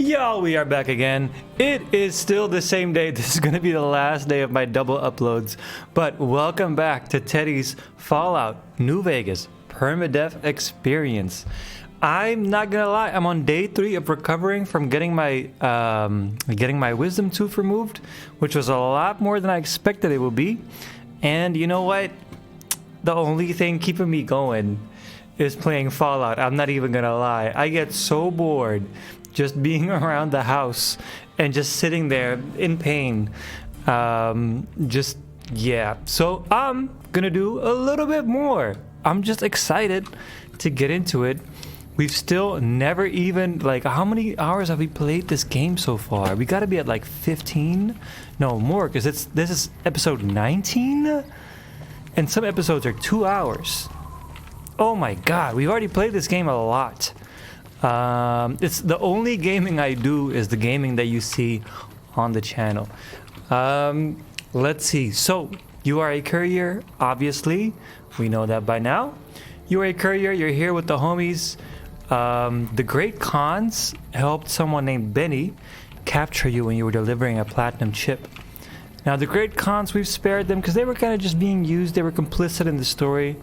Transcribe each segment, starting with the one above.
Yo, we are back again. It is still the same day. This is going to be the last day of my double uploads. But welcome back to Teddy's Fallout New Vegas Permadeath experience. I'm not gonna lie, I'm on day 3 of recovering from getting my wisdom tooth removed, which was a lot more than I expected it would be. And you know what? The only thing keeping me going is playing Fallout. I'm not even gonna lie. I get so bored just being around the house and just sitting there in pain. Yeah. So I'm gonna do a little bit more. I'm just excited to get into it. We've still never even, like, how many hours have we played this game so far? We gotta be at like 15? No, more, because this is episode 19? And some episodes are 2 hours. Oh my god, we've already played this game a lot. It's the only gaming I do is the gaming that you see on the channel. Let's see. So, you are a courier, obviously. We know that by now. You are a courier, you're here with the homies. The Great Khans helped someone named Benny capture you when you were delivering a platinum chip. Now, the Great Khans, we've spared them because they were kind of just being used. They were complicit in the story.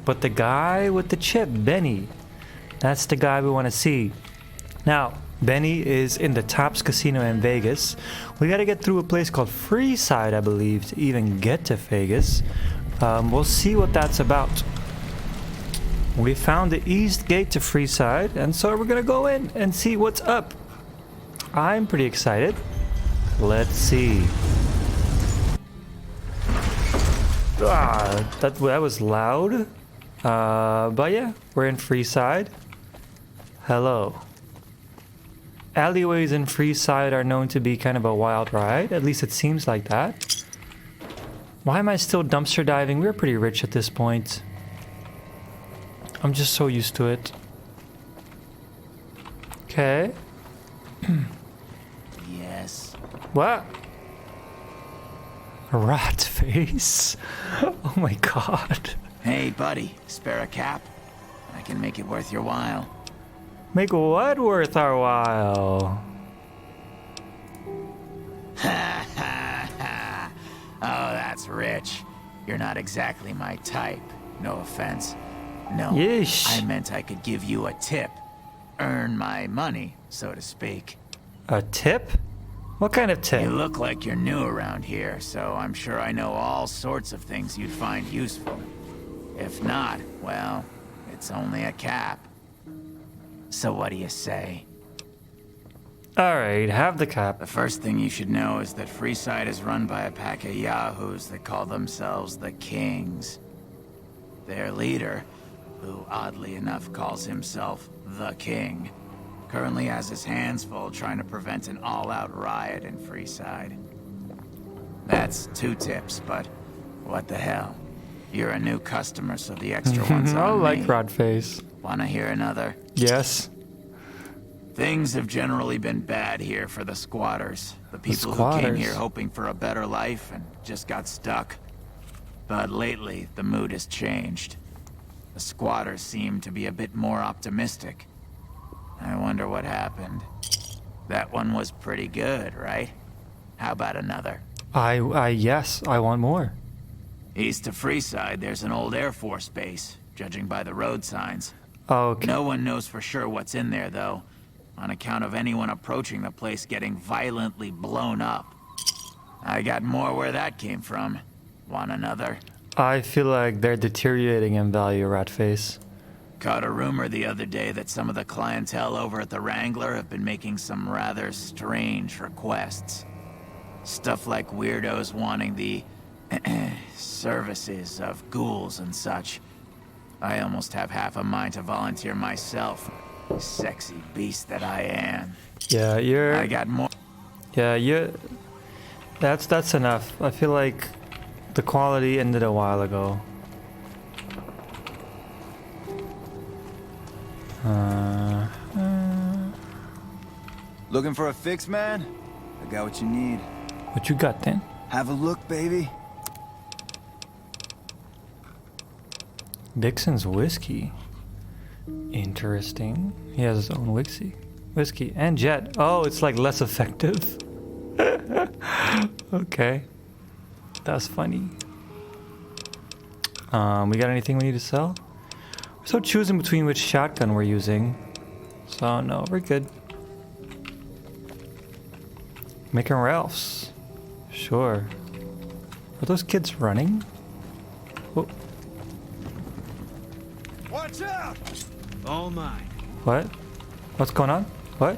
But the guy with the chip, Benny, that's the guy we want to see. Now, Benny is in the Tops Casino in Vegas. We got to get through a place called FREESIDE, I believe, to even get to Vegas. We'll see what that's about. We found the east gate to FREESIDE, and so we're gonna go in and see what's up. I'm pretty excited. Let's see. That was loud. But yeah, we're in FREESIDE. Hello. Alleyways in FREESIDE are known to be kind of a wild ride. At least it seems like that. Why am I still dumpster diving? We're pretty rich at this point. I'm just so used to it. Okay. Yes. What? A rat face? Oh my god. Hey, buddy, spare a cap? I can make it worth your while. Make what worth our while? Ha ha ha. Oh, that's rich. You're not exactly my type. No offense. No, Yeesh. I meant I could give you a tip. Earn my money, so to speak. A tip? What kind of tip? You look like you're new around here, so I'm sure I know all sorts of things you'd find useful. If not, well, it's only a cap. So what do you say? Alright, have the cap. The first thing you should know is that FREESIDE is run by a pack of yahoos that call themselves the Kings. Their leader, who oddly enough calls himself the King, currently has his hands full trying to prevent an all-out riot in FREESIDE. That's 2 tips, but what the hell? You're a new customer, so the extra one's I on like me. Rodface. Wanna hear another? Yes. Things have generally been bad here for the squatters. The people who came here hoping for a better life and just got stuck. But lately, the mood has changed. The squatters seem to be a bit more optimistic. I wonder what happened. That one was pretty good, right? How about another? Yes, I want more. East of FREESIDE, there's an old Air Force base, judging by the road signs. Okay. No one knows for sure what's in there, though, on account of anyone approaching the place getting violently blown up. I got more where that came from. Want another? I feel like they're deteriorating in value, Ratface. Caught a rumor the other day that some of the clientele over at the Wrangler have been making some rather strange requests. Stuff like weirdos wanting the services of ghouls and such. I almost have half a mind to volunteer myself. Sexy beast that I am. Yeah, I got more. Yeah, that's enough. I feel like the quality ended a while ago. Looking for a fix, man? I got what you need. What you got then? Have a look, baby. Dixon's whiskey. Interesting. He has his own whiskey. Whiskey and jet. Oh, it's like less effective. Okay. That's funny. We got anything we need to sell? We're still choosing between which shotgun we're using. So no, we're good. Making Ralphs. Sure. Are those kids running? Oh. Watch out! All mine. What? What's going on? What?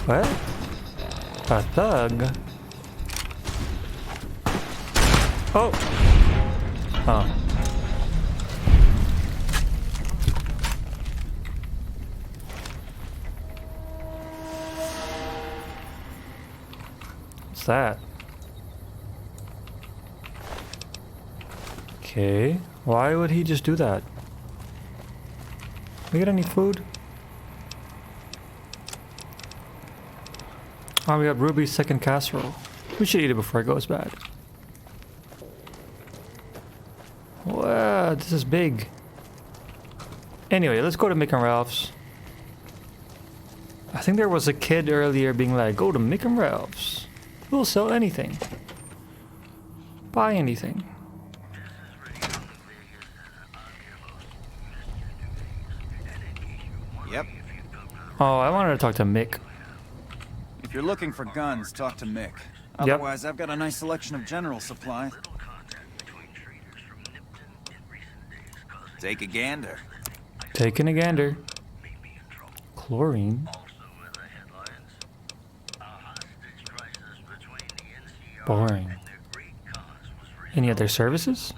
What? A thug? Oh! Oh. What's that? Okay. Why would he just do that? We got any food? Oh, we got Ruby's second casserole. We should eat it before it goes bad. Wow, this is big. Anyway, let's go to Mick and Ralph's. I think there was a kid earlier being like, go to Mick and Ralph's. We'll sell anything. Buy anything. Yep. Oh, I wanted to talk to Mick. If you're looking for guns, talk to Mick. Yep. Otherwise, I've got a nice selection of general supplies. Take a gander. Taking a gander. Chlorine. Boring. Any other services?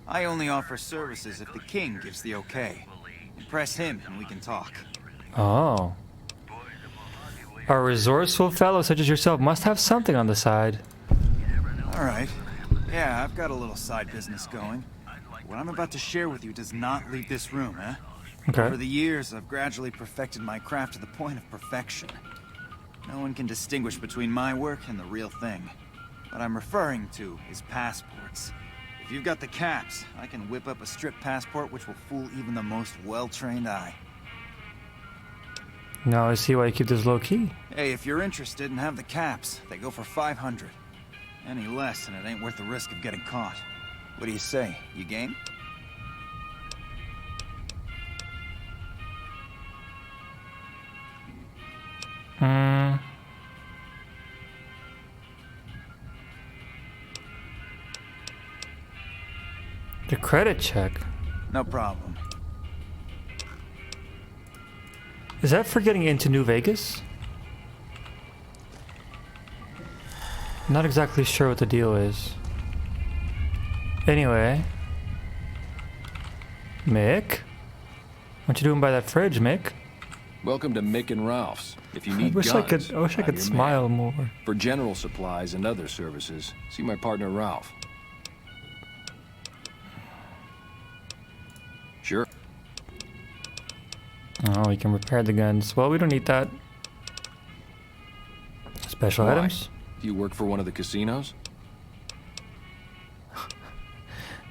I only offer services if the king gives the okay. Impress him and we can talk. Oh. A resourceful fellow such as yourself must have something on the side. Alright. Yeah, I've got a little side business going. What I'm about to share with you does not leave this room, eh? Okay. Over the years, I've gradually perfected my craft to the point of perfection. No one can distinguish between my work and the real thing. What I'm referring to is passports. If you've got the caps, I can whip up a strip passport which will fool even the most well-trained eye. Now I see why you keep this low key. Hey, if you're interested and have the caps, they go for 500. Any less and it ain't worth the risk of getting caught. What do you say? You game? The credit check. No problem. Is that for getting into New Vegas? Not exactly sure what the deal is. Anyway. Mick? What you doing by that fridge, Mick? Welcome to Mick and Ralph's. If you need I wish guns, I I'm could your smile man. more. For general supplies and other services, see my partner Ralph. Sure. Oh, we can repair the guns. Well, we don't need that. Special Why? items? Do you work for one of the casinos?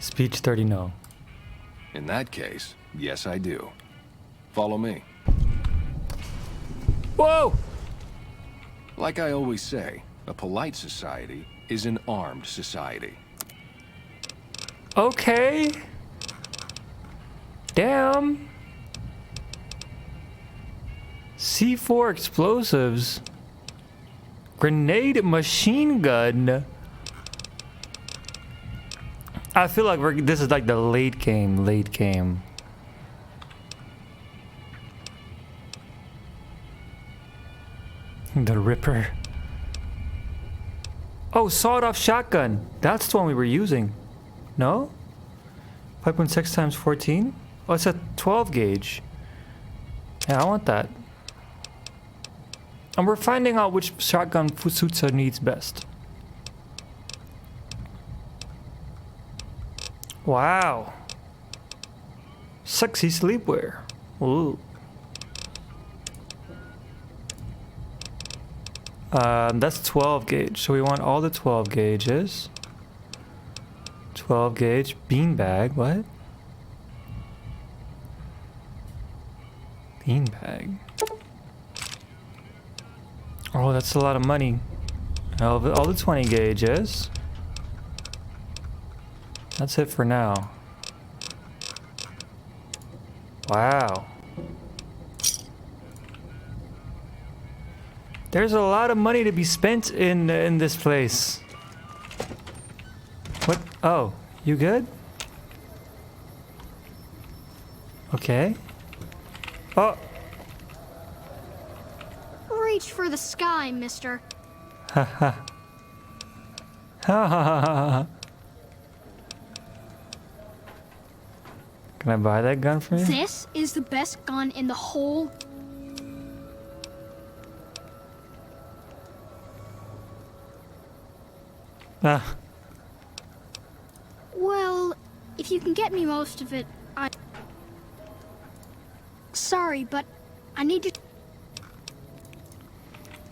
Speech 30 no. In that case, yes I do. Follow me. Whoa! Like I always say, a polite society is an armed society. Okay. Damn. C4 explosives. Grenade machine gun. I feel like this is like the late game. The Ripper. Oh, sawed-off shotgun. That's the one we were using. No? 5.6 times 14? Oh, it's a 12 gauge. Yeah, I want that. And we're finding out which shotgun suits our needs best. Wow. Sexy sleepwear. Ooh. That's 12 gauge, so we want all the 12 gauges. 12 gauge beanbag, what? Beanbag. Oh, that's a lot of money. All the 20 gauges. That's it for now. Wow. There's a lot of money to be spent in this place. What? Oh, you good? Okay. Oh. Reach for the sky, mister. Ha ha. Ha ha ha ha. Can I buy that gun from you? This is the best gun in the whole... Ah. Well, if you can get me most of it, I... Sorry, but I need to...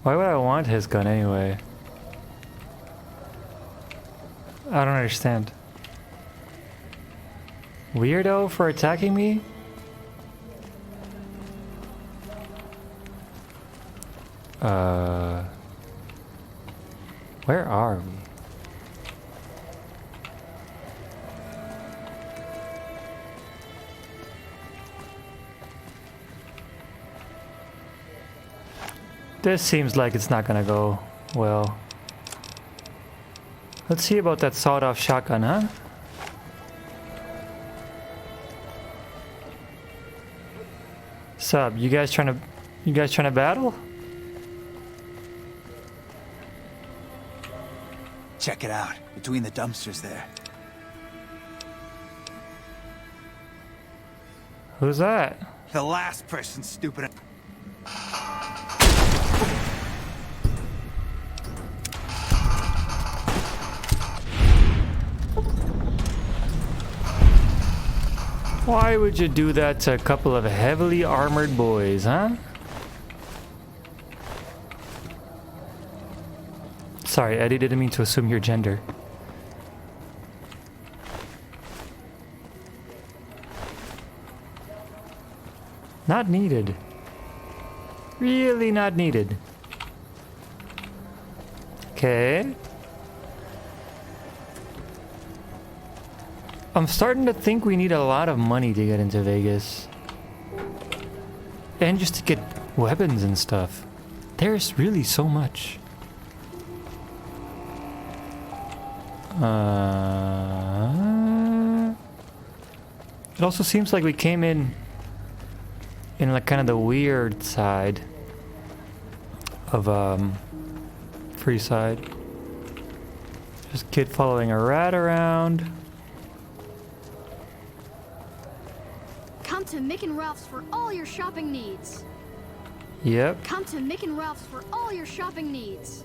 Why would I want his gun anyway? I don't understand. Weirdo for attacking me? Where are we? This seems like it's not gonna go well. Let's see about that sawed-off shotgun, huh? Sup, you guys trying to battle? Check it out, between the dumpsters there. Who's that? The last person stupid. Why would you do that to a couple of heavily armored boys, huh? Sorry, Eddie, didn't mean to assume your gender. Not needed. Really not needed. Okay. I'm starting to think we need a lot of money to get into Vegas. And just to get weapons and stuff. There's really so much. It also seems like we came in like kind of the weird side of FREESIDE. Just kid following a rat around. Come to Mick and Ralph's for all your shopping needs. Yep. Come to Mick and Ralph's for all your shopping needs.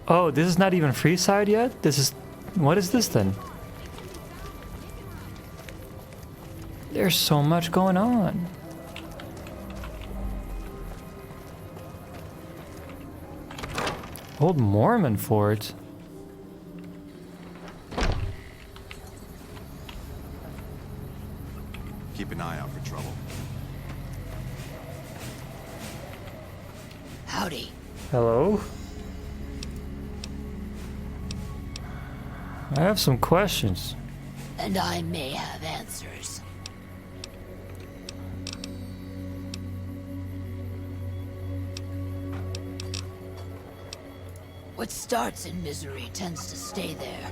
Oh, this is not even FREESIDE yet? This is... What is this then? There's so much going on. Old Mormon fort. Keep an eye out for trouble. Howdy. Hello? I have some questions. And I may have answers. What starts in misery tends to stay there.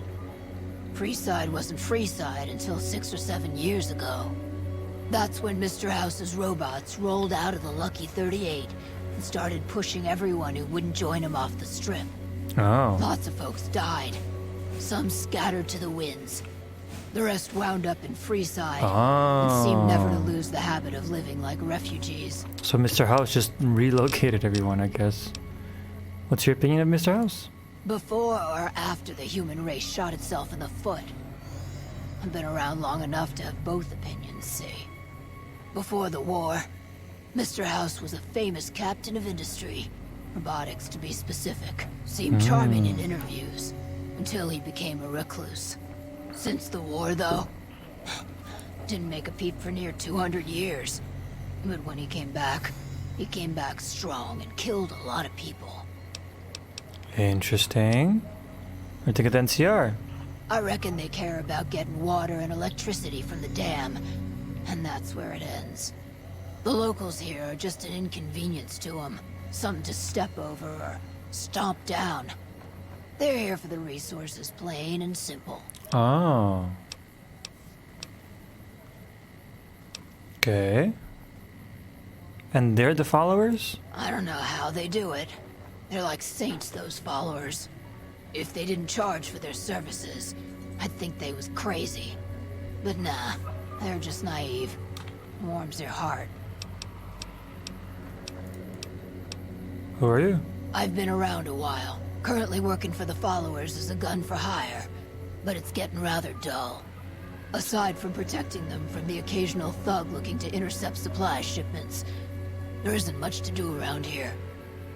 FREESIDE wasn't FREESIDE until 6 or 7 years ago. That's when Mr. House's robots rolled out of the Lucky 38 and started pushing everyone who wouldn't join him off the strip. Oh. Lots of folks died. Some scattered to the winds. The rest wound up in FREESIDE and seemed never to lose the habit of living like refugees. So Mr. House just relocated everyone, I guess. What's your opinion of Mr. House? Before or after the human race shot itself in the foot? I've been around long enough to have both opinions, see. Before the war, Mr. House was a famous captain of industry. Robotics, to be specific. Seemed charming in interviews, until he became a recluse. Since the war, though, didn't make a peep for near 200 years. But when he came back strong and killed a lot of people. Interesting. I think it's NCR. I reckon they care about getting water and electricity from the dam, and that's where it ends. The locals here are just an inconvenience to them, something to step over or stomp down. They're here for the resources, plain and simple. Oh. Okay. And they're the followers? I don't know how they do it. They're like saints, those followers. If they didn't charge for their services, I'd think they was crazy. But nah, they're just naive. Warms their heart. Who are you? I've been around a while. Currently working for the followers as a gun for hire. But it's getting rather dull. Aside from protecting them from the occasional thug looking to intercept supply shipments, there isn't much to do around here.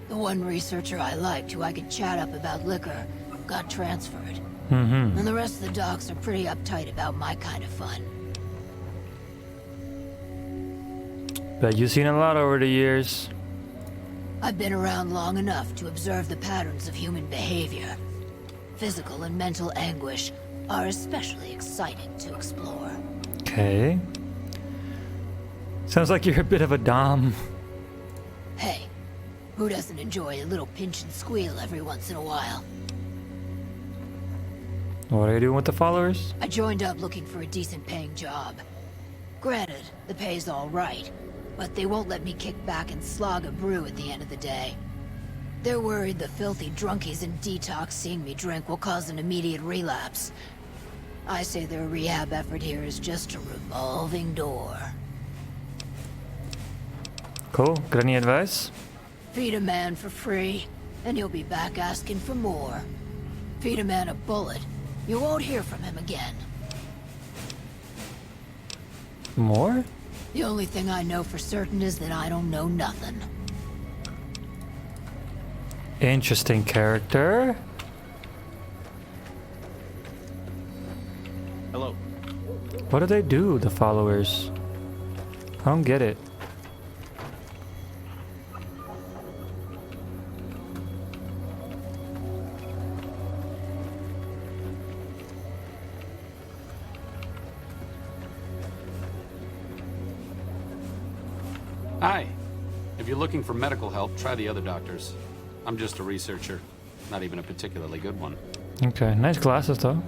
The one researcher I liked who I could chat up about liquor got transferred. Mm-hmm. And the rest of the docs are pretty uptight about my kind of fun. Bet you've seen a lot over the years. I've been around long enough to observe the patterns of human behavior. Physical and mental anguish are especially exciting to explore. Okay. Sounds like you're a bit of a dom. Hey, who doesn't enjoy a little pinch and squeal every once in a while? What are you doing with the followers? I joined up looking for a decent paying job. Granted, the pay's all right, but they won't let me kick back and slog a brew at the end of the day. They're worried the filthy drunkies in detox seeing me drink will cause an immediate relapse. I say their rehab effort here is just a revolving door. Cool. Got any advice? Feed a man for free, and he'll be back asking for more. Feed a man a bullet, you won't hear from him again. More? The only thing I know for certain is that I don't know nothing. Interesting character. Hello. What do they do, the followers? I don't get it. Hi. If you're looking for medical help, try the other doctors. I'm just a researcher. Not even a particularly good one. Okay, nice glasses though.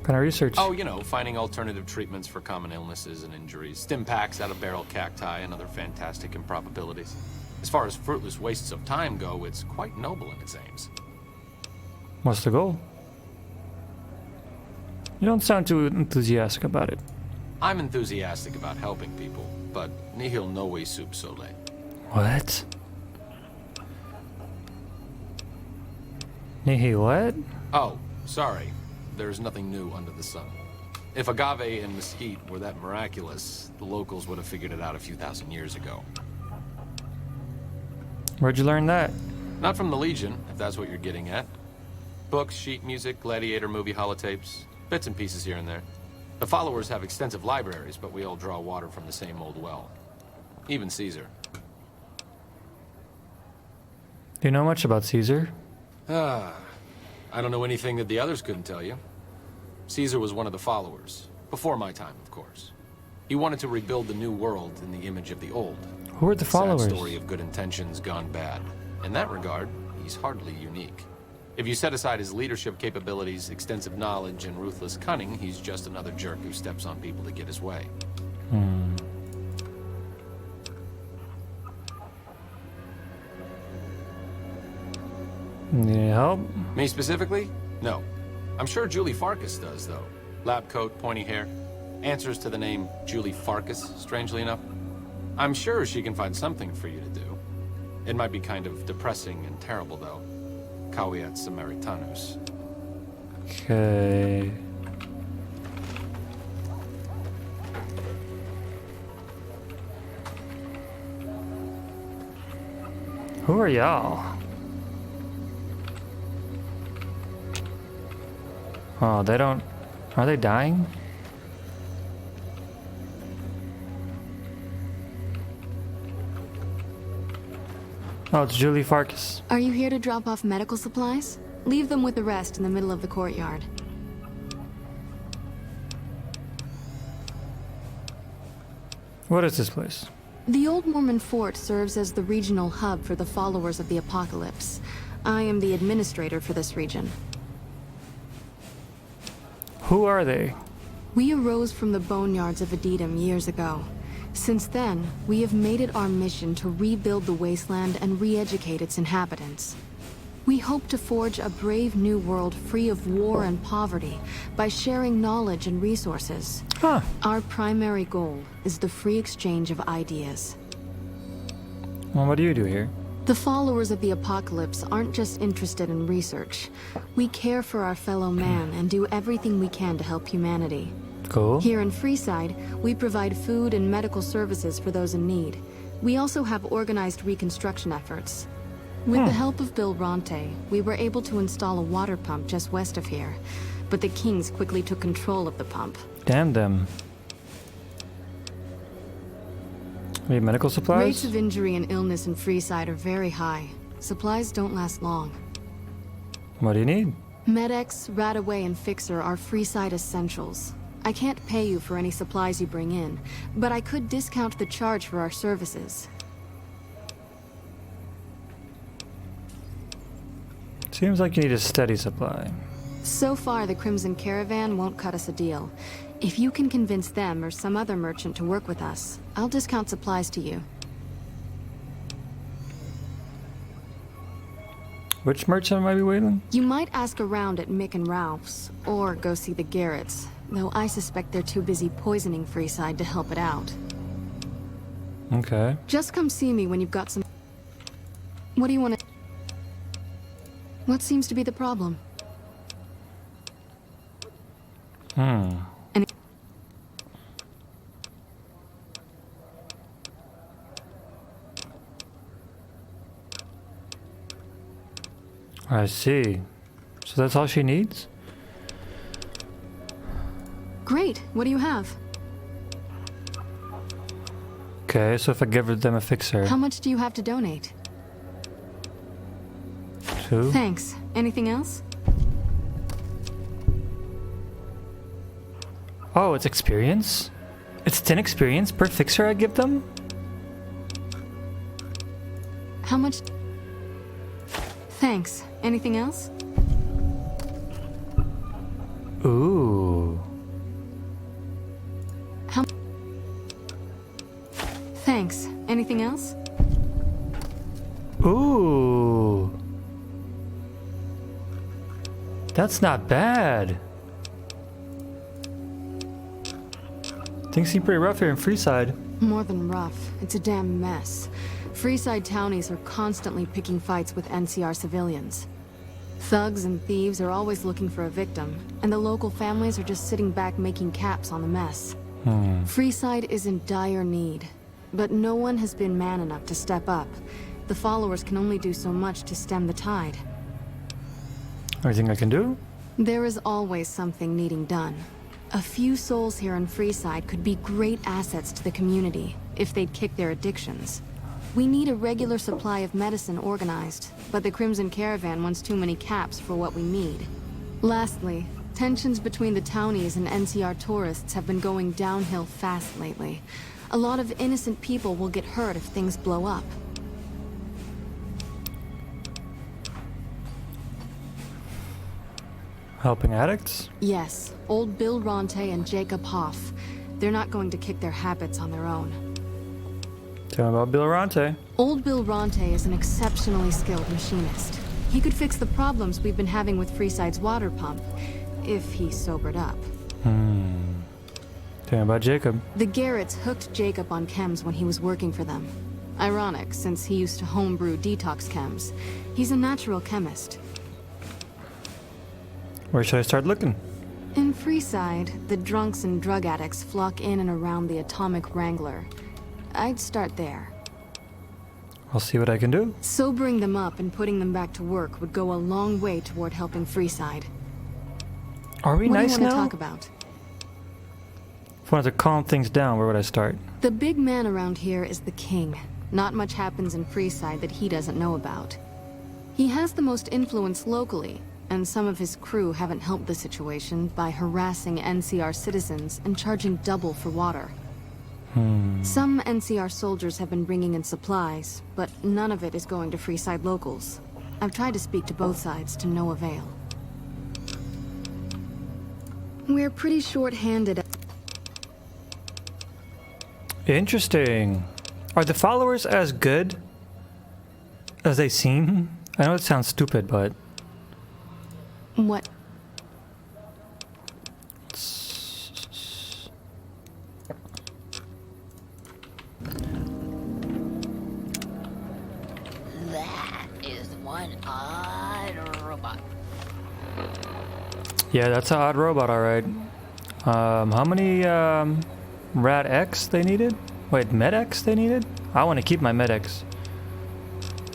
Kind of research. Oh, you know, finding alternative treatments for common illnesses and injuries. Stim packs out of barrel cacti and other fantastic improbabilities. As far as fruitless wastes of time go, it's quite noble in its aims. What's the goal? You don't sound too enthusiastic about it. I'm enthusiastic about helping people, but nihil novi sub sole. What? Nihil what? Oh, sorry. There's nothing new under the sun. If agave and mesquite were that miraculous, the locals would have figured it out a few thousand years ago. Where'd you learn that? Not from the Legion, if that's what you're getting at. Books, sheet music, gladiator movie holotapes, bits and pieces here and there. The followers have extensive libraries, but we all draw water from the same old well. Even Caesar. Do you know much about Caesar? I don't know anything that the others couldn't tell you. Caesar was one of the followers. Before my time, of course. He wanted to rebuild the new world in the image of the old. Who are the followers? Sad story of good intentions gone bad. In that regard, he's hardly unique. If you set aside his leadership capabilities, extensive knowledge, and ruthless cunning, he's just another jerk who steps on people to get his way. Need help? Me specifically? No. I'm sure Julie Farkas does, though. Lab coat, pointy hair. Answers to the name Julie Farkas, strangely enough. I'm sure she can find something for you to do. It might be kind of depressing and terrible, though. Caveat Samaritanus. Okay. Who are y'all? Oh, they don't... Are they dying? Oh, it's Julie Farkas. Are you here to drop off medical supplies? Leave them with the rest in the middle of the courtyard. What is this place? The Old Mormon Fort serves as the regional hub for the followers of the Apocalypse. I am the administrator for this region. Who are they? We arose from the boneyards of Edidum years ago. Since then, we have made it our mission to rebuild the wasteland and re-educate its inhabitants. We hope to forge a brave new world free of war and poverty by sharing knowledge and resources. Huh. Our primary goal is the free exchange of ideas. Well, what do you do here? The followers of the Apocalypse aren't just interested in research. We care for our fellow man and do everything we can to help humanity. Cool. Here in FREESIDE, we provide food and medical services for those in need. We also have organized reconstruction efforts. With the help of Bill Ronte, we were able to install a water pump just west of here. But the Kings quickly took control of the pump. Damn them. Need medical supplies? Rates of injury and illness in FREESIDE are very high. Supplies don't last long. What do you need? Med-X, Radaway, and Fixer are FREESIDE essentials. I can't pay you for any supplies you bring in, but I could discount the charge for our services. Seems like you need a steady supply. So far, the Crimson Caravan won't cut us a deal. If you can convince them or some other merchant to work with us, I'll discount supplies to you. Which merchant might be waiting? You might ask around at Mick and Ralph's, or go see the Garretts, though I suspect they're too busy poisoning FREESIDE to help it out. Okay. Just come see me when you've got some... What do you want to... What seems to be the problem? And... I see. So that's all she needs? Great, what do you have? Okay, so if I give them a fixer. How much do you have to donate? 2? Thanks. Anything else? Oh, it's experience? It's 10 experience per fixer I give them? How much? Thanks. Anything else? Ooh. How? Thanks. Anything else? Ooh. That's not bad. Things seem pretty rough here in FREESIDE. More than rough. It's a damn mess. FREESIDE townies are constantly picking fights with NCR civilians. Thugs and thieves are always looking for a victim, and the local families are just sitting back making caps on the mess. FREESIDE is in dire need, but no one has been man enough to step up. The followers can only do so much to stem the tide. Anything I can do? There is always something needing done. A few souls here in FREESIDE could be great assets to the community if they'd kick their addictions. We need a regular supply of medicine organized, but the Crimson Caravan wants too many caps for what we need. Lastly, tensions between the townies and NCR tourists have been going downhill fast lately. A lot of innocent people will get hurt if things blow up. Helping addicts? Yes, old Bill Ronte and Jacob Hoff. They're not going to kick their habits on their own. Tell me about Bill Ronte. Old Bill Ronte is an exceptionally skilled machinist. He could fix the problems we've been having with FREESIDE's water pump, if he sobered up. Tell me about Jacob. The Garretts hooked Jacob on chems when he was working for them. Ironic, since he used to homebrew detox chems. He's a natural chemist. Where should I start looking? In FREESIDE, the drunks and drug addicts flock in and around the Atomic Wrangler. I'd start there. I'll see what I can do. Sobering them up and putting them back to work would go a long way toward helping FREESIDE. Are we What nice do you want now? to talk about? If I wanted to calm things down, where would I start? The big man around here is the king. Not much happens in Freeside that he doesn't know about. He has the most influence locally, and some of his crew haven't helped the situation by harassing NCR citizens and charging double for water. Some NCR soldiers have been bringing in supplies, but none of it is going to Freeside locals. I've tried to speak to both sides to no avail. We're pretty short-handed. Interesting. Are the followers as good as they seem? I know it sounds stupid, but... What? That is one odd robot. Yeah, that's an odd robot, alright. How many Rad X they needed? Wait, Med X they needed? I want to keep my Med X.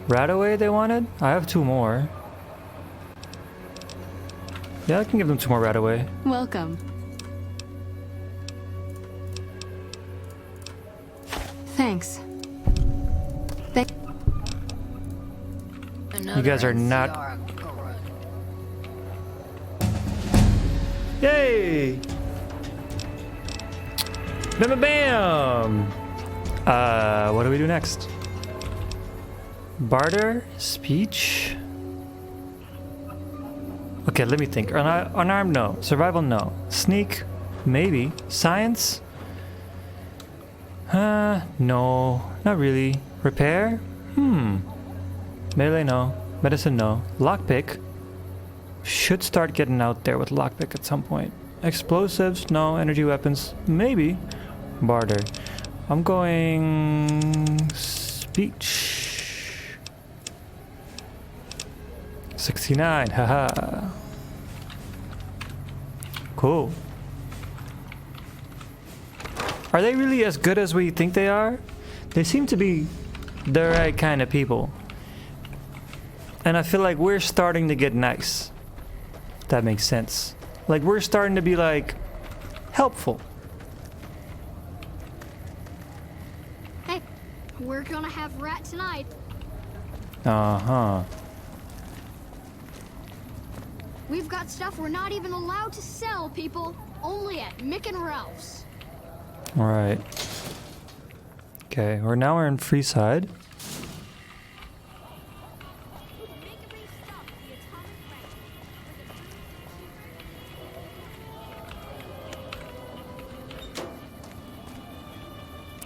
Radaway they wanted? I have 2 more. Yeah, I can give them 2 more Radaway. Welcome. Thanks. You guys are not... Yay! Bam bam bam! What do we do next? Barter? Speech? Okay, let me think. Unarmed, no. Survival, no. Sneak? Maybe. Science? No. Not really. Repair? Melee, no. Medicine, no. Lockpick? Should start getting out there with lockpick at some point. Explosives? No. Energy weapons? Maybe. Barter. I'm going... Speech. 69. Haha. Cool. Are they really as good as we think they are? They seem to be the right kind of people. And I feel like we're starting to get nice. If that makes sense. Like we're starting to be like helpful. Hey, we're gonna have rat tonight. Uh-huh. We've got stuff we're not even allowed to sell, people. Only at Mick and Ralph's. Alright. Okay, we're in Freeside.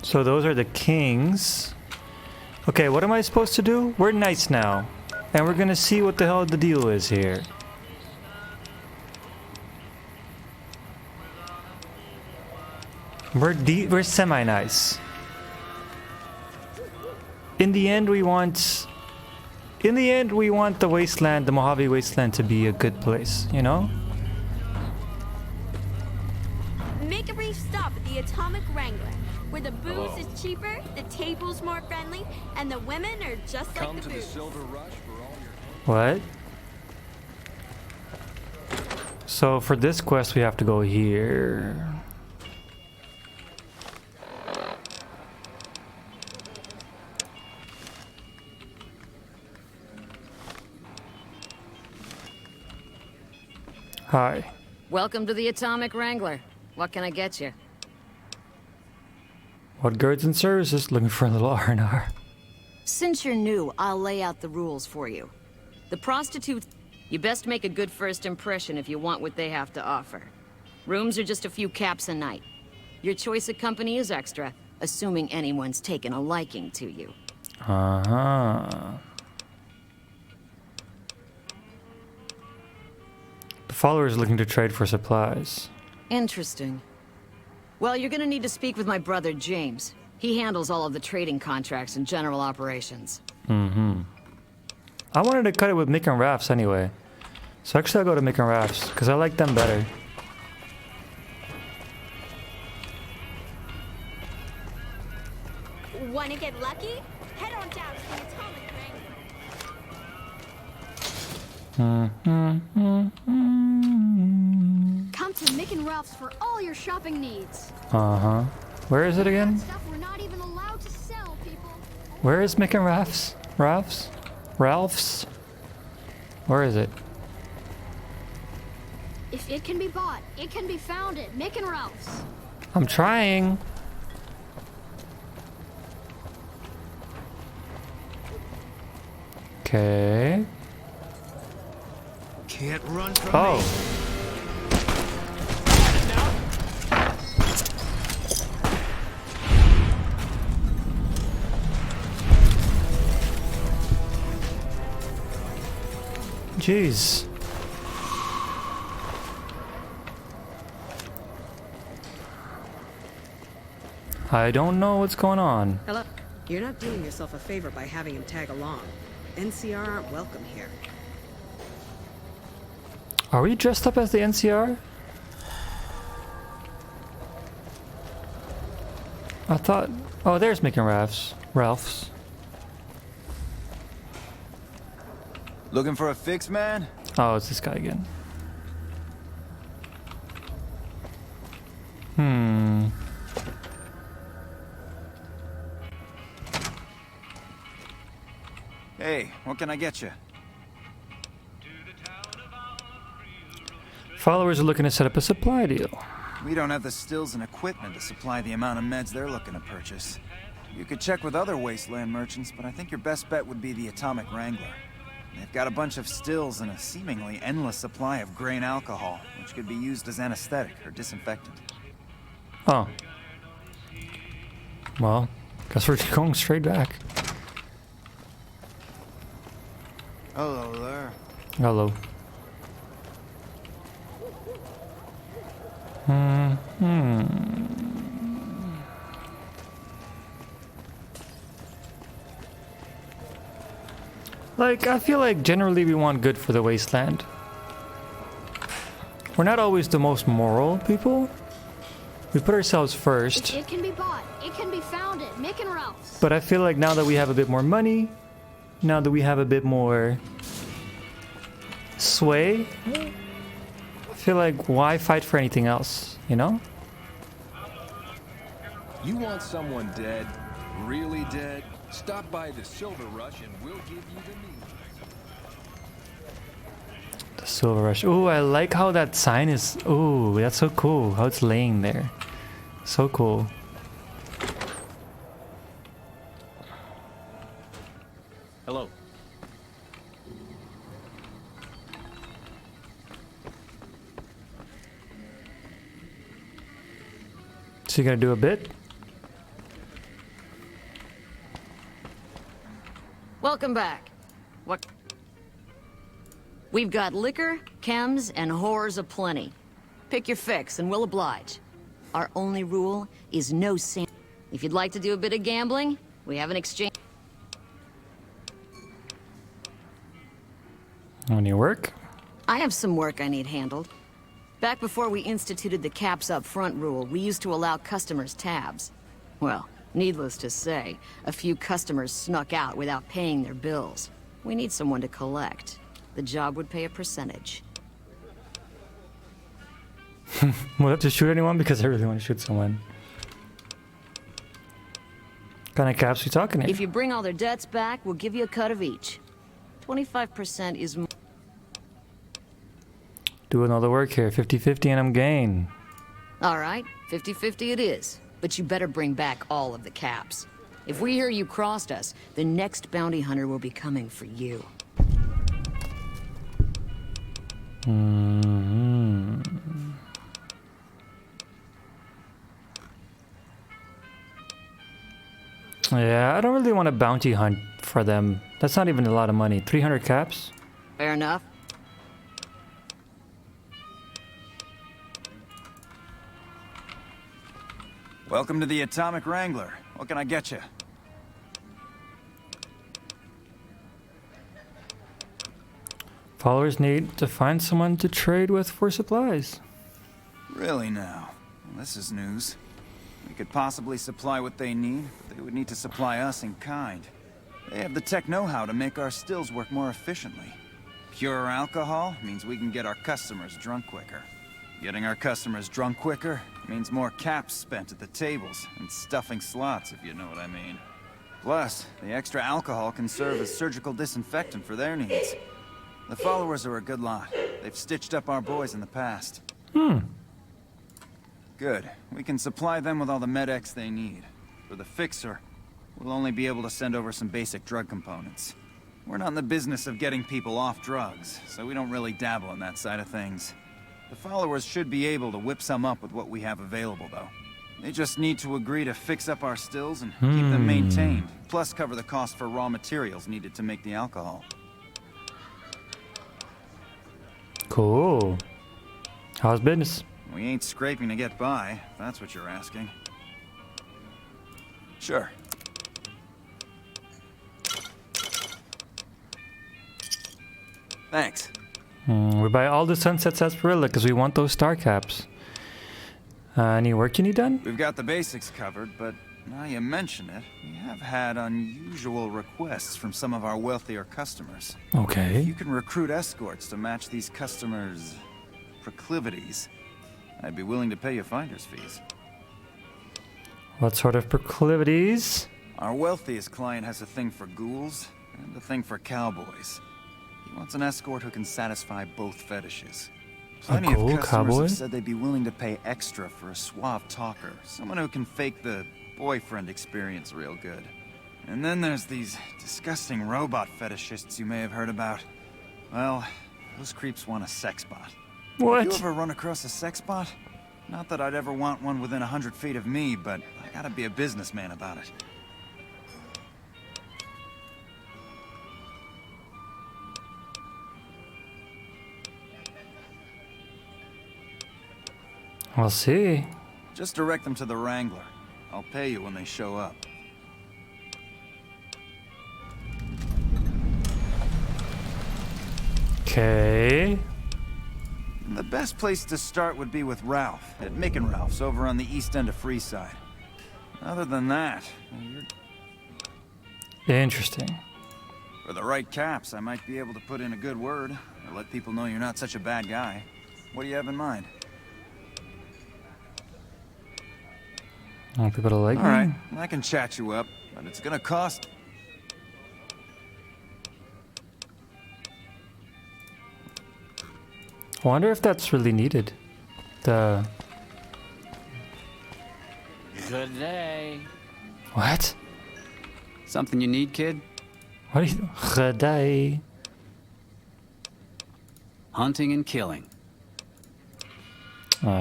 So those are the kings. Okay, what am I supposed to do? We're knights now. And we're gonna see what the hell the deal is here. We're semi-nice. In the end, we want the wasteland, the Mojave Wasteland, to be a good place, you know? Make a brief stop at the Atomic Wrangler, where the booze is cheaper, the table's more friendly, and the women are just like the booze. What? So for this quest, we have to go here. Hi. Welcome to the Atomic Wrangler. What can I get you? What goods and services? Looking for a little R&R. Since you're new, I'll lay out the rules for you. The prostitutes... You best make a good first impression if you want what they have to offer. Rooms are just a few caps a night. Your choice of company is extra, assuming anyone's taken a liking to you. Uh-huh. The follower is looking to trade for supplies. Interesting. Well, you're gonna need to speak with my brother, James. He handles all of the trading contracts and general operations. Mm-hmm. I wanted to cut it with Mick and Rafts anyway. So actually I'll go to Mick and Rafts, because I like them better. Wanna get lucky? Head on down to the Atomic Wrangler. Come to Mick and Ralph's for all your shopping needs. Uh-huh. Where is it again? Stuff we're not even allowed to sell, people. Where is Mick and Ralph's? Ralph's? Where is it? If it can be bought, it can be found at Mick and Ralph's. I'm trying. Okay. Can't run from Oh. Jeez. I don't know what's going on. Hello. You're not doing yourself a favor by having him tag along. NCR aren't welcome here. Are we dressed up as the NCR? I thought... Oh, there's Mick and Ralph's. Looking for a fix, man? Oh, it's this guy again. Hey, what can I get you? Followers are looking to set up a supply deal. We don't have the stills and equipment to supply the amount of meds they're looking to purchase. You could check with other wasteland merchants, but I think your best bet would be the Atomic Wrangler. They've got a bunch of stills and a seemingly endless supply of grain alcohol, which could be used as anesthetic or disinfectant. Oh. Well, guess we're going straight back. Hello there. Hello. Like, I feel like generally we want good for the wasteland. We're not always the most moral people. We put ourselves first. It can be bought. It can be found at Mick and Ralph's. But I feel like now that we have a bit more money, now that we have a bit more sway, I feel like why fight for anything else, you know? You want someone dead? Really dead? Stop by the Silver Rush and we'll give you the news. The Silver Rush. Ooh, I like how that sign is. Ooh, that's so cool. How it's laying there. So cool. Hello. So you gonna do a bit? Welcome back. What? We've got liquor, chems, and whores aplenty. Pick your fix and we'll oblige. Our only rule is no sin. If you'd like to do a bit of gambling, we have an exchange. Any work? I have some work I need handled. Back before we instituted the caps up front rule, we used to allow customers tabs. Well, needless to say, a few customers snuck out without paying their bills. We need someone to collect. The job would pay a percentage. We'll have to shoot anyone because I really want to shoot someone. What kind of caps we talking here? If you bring all their debts back, we'll give you a cut of each. 25% is... Doing all the work here. 50-50 and I'm game. All right, 50-50 it is. But you better bring back all of the caps. If we hear you crossed us, the next bounty hunter will be coming for you. Yeah, I don't really want a bounty hunt for them. That's not even a lot of money. 300 caps? Fair enough. Welcome to the Atomic Wrangler. What can I get you? Followers need to find someone to trade with for supplies. Really now? Well, this is news. We could possibly supply what they need, but they would need to supply us in kind. They have the tech know-how to make our stills work more efficiently. Pure alcohol means we can get our customers drunk quicker. Getting our customers drunk quicker means more caps spent at the tables and stuffing slots, if you know what I mean. Plus, the extra alcohol can serve as surgical disinfectant for their needs. The followers are a good lot. They've stitched up our boys in the past. Good. We can supply them with all the med-X they need. For the fixer, we'll only be able to send over some basic drug components. We're not in the business of getting people off drugs, so we don't really dabble in that side of things. The followers should be able to whip some up with what we have available, though. They just need to agree to fix up our stills and keep them maintained, plus cover the cost for raw materials needed to make the alcohol. Cool. How's business? We ain't scraping to get by, if that's what you're asking. Sure. Thanks. We buy all the Sunset Sarsaparilla because we want those star caps. Any work you need done? We've got the basics covered, but now you mention it, we have had unusual requests from some of our wealthier customers. Okay. If you can recruit escorts to match these customers' proclivities, I'd be willing to pay you finder's fees. What sort of proclivities? Our wealthiest client has a thing for ghouls and a thing for cowboys. He wants an escort who can satisfy both fetishes. Plenty of customers have said they'd be willing to pay extra for a suave talker, someone who can fake the boyfriend experience real good. And then there's these disgusting robot fetishists you may have heard about. Well, those creeps want a sex bot. What? Have you ever run across a sex bot? Not that I'd ever want one within 100 feet of me, but I gotta be a businessman about it. We'll see. Just direct them to the Wrangler. I'll pay you when they show up. Okay. The best place to start would be with Ralph, at Mick and Ralph's over on the east end of Freeside. Other than that, you're... Interesting. For the right caps, I might be able to put in a good word, or let people know you're not such a bad guy. What do you have in mind? I want people to like me. All right, I can chat you up, but it's gonna cost. I wonder if that's really needed. The... Good day. What? Something you need, kid? What are you... Good day. Hunting and killing.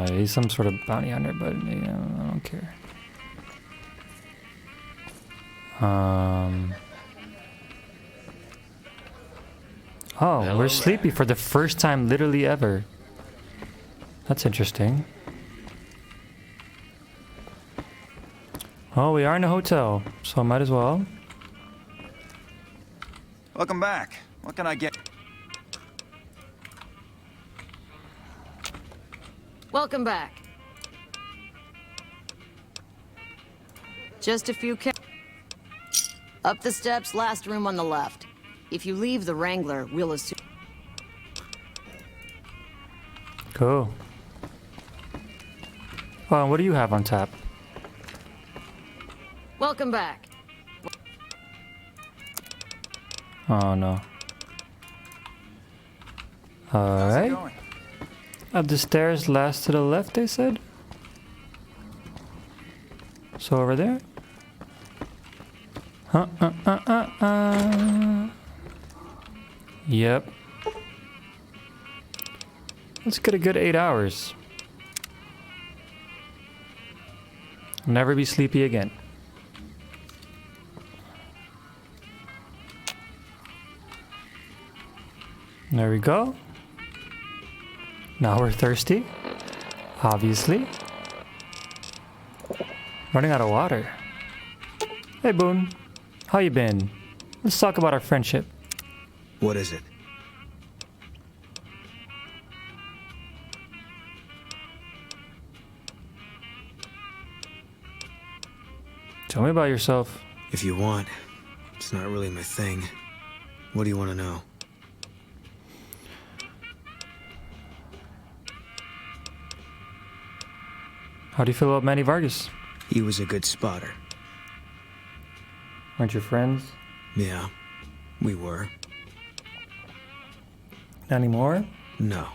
He's some sort of bounty hunter, but you know, I don't care. Oh, Hello we're sleepy for the first time literally ever. That's interesting. Oh, we are in a hotel, so might as well. Welcome back. What can I get? Welcome back. Just a few up the steps, last room on the left. If you leave the Wrangler, we'll assume... Cool. Oh, what do you have on tap? Welcome back. Oh, no. Alright. Up the stairs, last to the left, they said? So over there? Yep. Let's get a good 8 hours. Never be sleepy again. There we go. Now we're thirsty. Obviously. Running out of water. Hey, Boone. How you been? Let's talk about our friendship. What is it? Tell me about yourself. If you want. It's not really my thing. What do you want to know? How do you feel about Manny Vargas? He was a good spotter. Aren't you friends? Yeah, we were. Not anymore? No.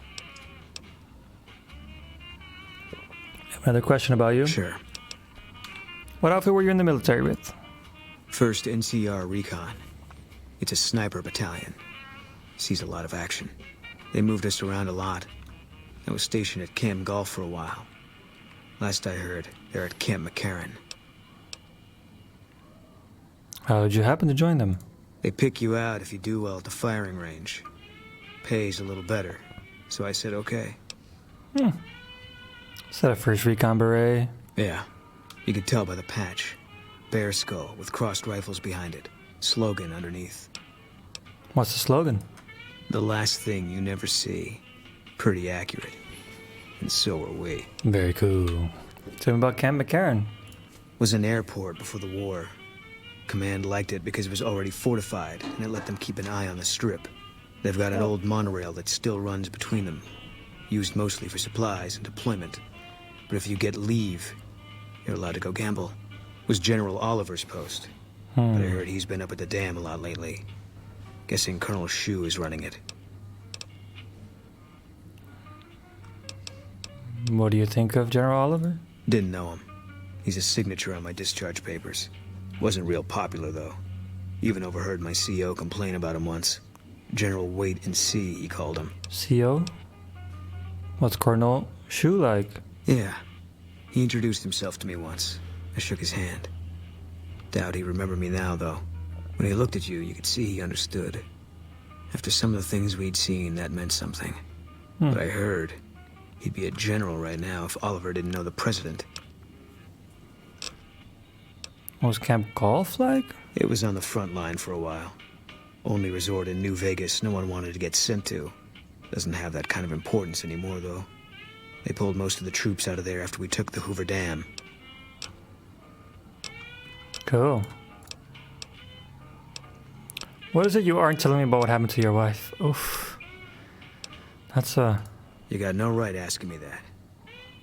Another question about you. Sure. What outfit were you in the military with? 1st NCR Recon. It's a sniper battalion. Sees a lot of action. They moved us around a lot. I was stationed at Camp Golf for a while. Last I heard, they're at Camp McCarran. How did you happen to join them? They pick you out if you do well at the firing range. Pays a little better, so I said okay. Is that a 1st Recon beret? Yeah, you could tell by the patch. Bear skull with crossed rifles behind it. Slogan underneath. What's the slogan? The last thing you never see. Pretty accurate. And so are we. Very cool. Tell me about Camp McCarran. Was an airport before the war. Command liked it because it was already fortified, and it let them keep an eye on the strip. They've got an old monorail that still runs between them. Used mostly for supplies and deployment. But if you get leave, you're allowed to go gamble. Was General Oliver's post. But I heard he's been up at the dam a lot lately. Guessing Colonel Shu is running it. What do you think of General Oliver? Didn't know him. He's a signature on my discharge papers. Wasn't real popular, though. Even overheard my CO complain about him once. General Wait and See, he called him. CO? What's Colonel Shu like? Yeah. He introduced himself to me once. I shook his hand. Doubt he remembered me now, though. When he looked at you, you could see he understood. After some of the things we'd seen, that meant something. But I heard he'd be a general right now if Oliver didn't know the president. What was Camp Golf like? It was on the front line for a while. Only resort in New Vegas no one wanted to get sent to. Doesn't have that kind of importance anymore, though. They pulled most of the troops out of there after we took the Hoover Dam. Cool. What is it you aren't telling me about what happened to your wife? Oof. That's You got no right asking me that.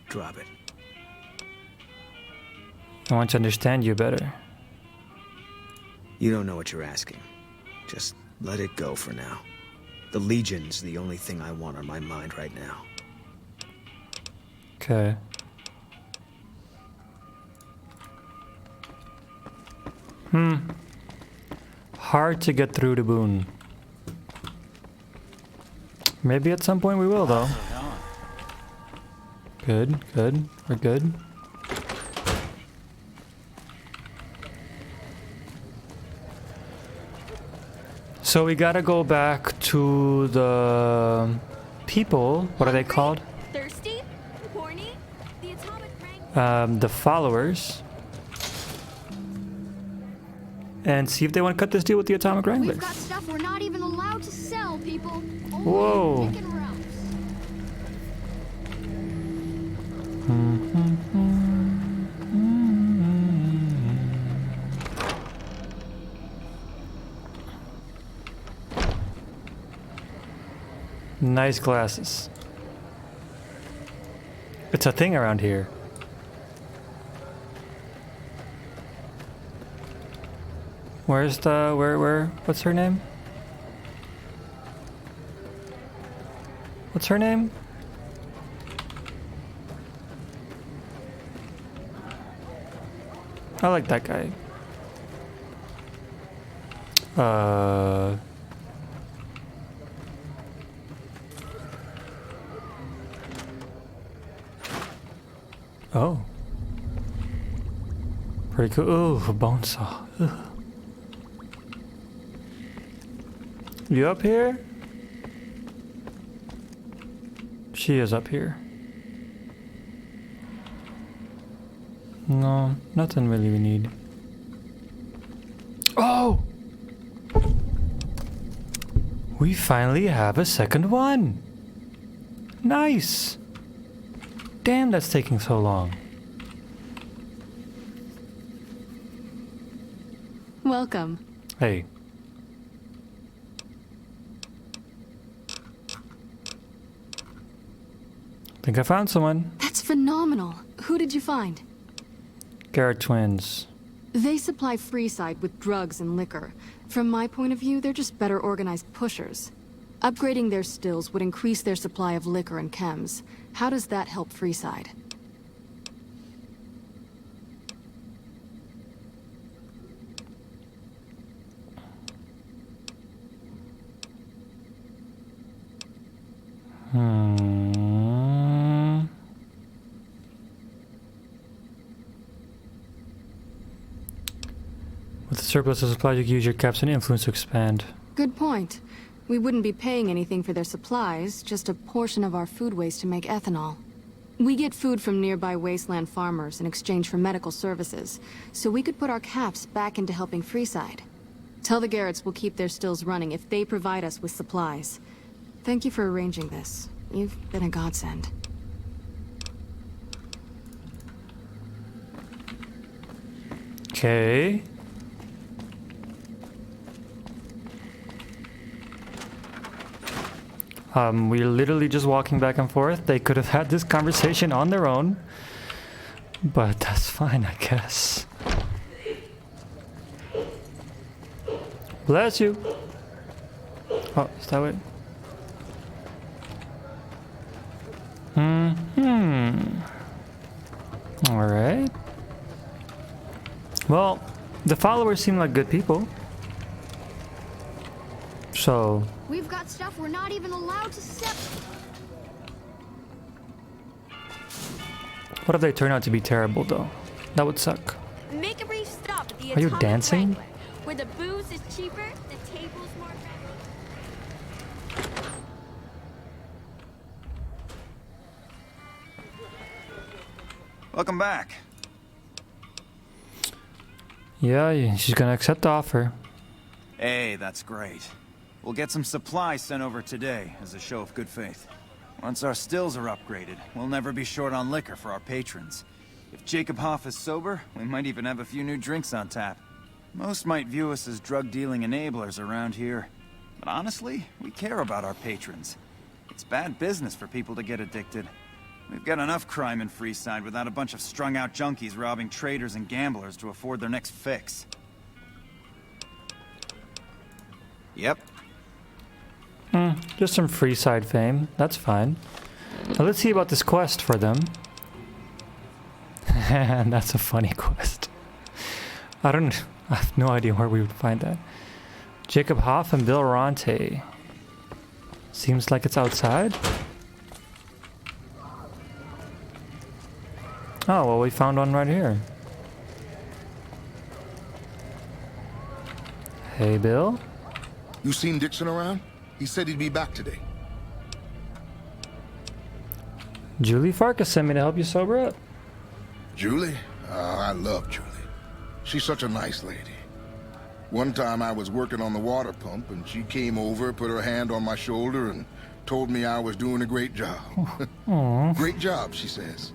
Drop it. I want to understand you better. You don't know what you're asking. Just let it go for now. The Legion's the only thing I want on my mind right now. Okay. Hard to get through to Boone. Maybe at some point we will, though. Good, good. We're good. So we gotta go back to the people. What are they called? Thirsty? Horny? The atomic rank. The followers. And see if they want to cut this deal with the Atomic Wranglers. We've got stuff we're not even allowed to sell, people. Only Whoa. at Mick and Ralph's. Nice glasses. It's a thing around here. Where's the where what's her name? What's her name? I like that guy. Oh. Pretty cool. Ooh, a bone saw. Ugh. You up here? She is up here. No, nothing really we need. Oh! We finally have a second one! Nice! Damn, that's taking so long. Welcome. Hey. Think I found someone. That's phenomenal. Who did you find? Garrett twins. They supply FREESIDE with drugs and liquor. From my point of view, they're just better organized pushers. Upgrading their stills would increase their supply of liquor and chems. How does that help FREESIDE? With the surplus of supply, you can use your caps and influence to expand. Good point. We wouldn't be paying anything for their supplies, just a portion of our food waste to make ethanol. We get food from nearby wasteland farmers in exchange for medical services, so we could put our caps back into helping FREESIDE. Tell the Garretts we'll keep their stills running if they provide us with supplies. Thank you for arranging this. You've been a godsend. Okay. We're literally just walking back and forth. They could have had this conversation on their own, but that's fine, I guess. Bless you. Oh, is that it? Alright. Well, the followers seem like good people. So... We've got stuff we're not even allowed to sell. What if they turn out to be terrible, though? That would suck. Make a brief stop at the Are you Atomic dancing? Wrangler, where the booze is cheaper, the table's more friendly. Welcome back. Yeah, she's gonna accept the offer. Hey, that's great. We'll get some supplies sent over today as a show of good faith. Once our stills are upgraded, we'll never be short on liquor for our patrons. If Jacob Hoff is sober, we might even have a few new drinks on tap. Most might view us as drug-dealing enablers around here. But honestly, we care about our patrons. It's bad business for people to get addicted. We've got enough crime in FREESIDE without a bunch of strung-out junkies robbing traders and gamblers to afford their next fix. Yep. Just some FREESIDE fame. That's fine. Now let's see about this quest for them. And that's a funny quest. I have no idea where we would find that. Jacob Hoff and Bill Ronte. Seems like it's outside. Oh, well, we found one right here. Hey, Bill. You seen Dixon around? He said he'd be back today. Julie Farkas sent me to help you sober up. Julie? I love Julie. She's such a nice lady. One time I was working on the water pump and she came over, put her hand on my shoulder and told me I was doing a great job. Great job, she says.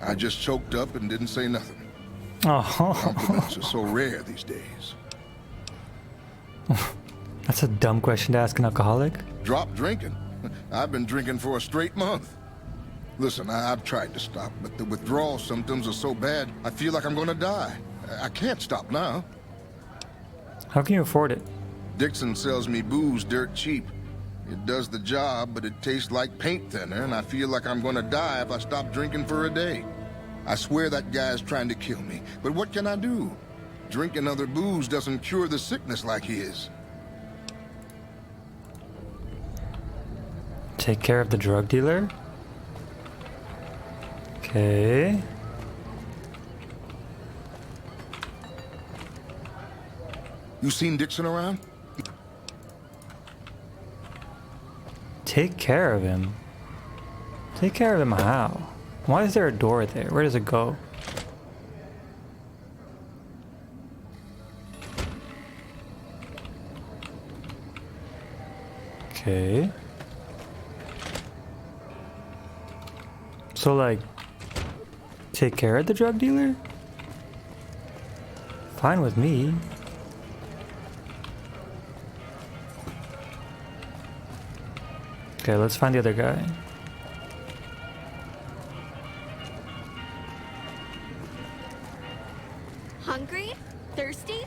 I just choked up and didn't say nothing. Compliments are so rare these days. That's a dumb question to ask an alcoholic. Drop drinking? I've been drinking for a straight month. Listen, I've tried to stop, but the withdrawal symptoms are so bad, I feel like I'm gonna die. I can't stop now. How can you afford it? Dixon sells me booze dirt cheap. It does the job, but it tastes like paint thinner, and I feel like I'm gonna die if I stop drinking for a day. I swear that guy's trying to kill me, but what can I do? Drinking other booze doesn't cure the sickness like his. Take care of the drug dealer? Okay. You seen Dixon around? Take care of him? Take care of him how? Why is there a door there? Where does it go? Okay. So, like, take care of the drug dealer? Fine with me. Okay, let's find the other guy. Hungry? Thirsty?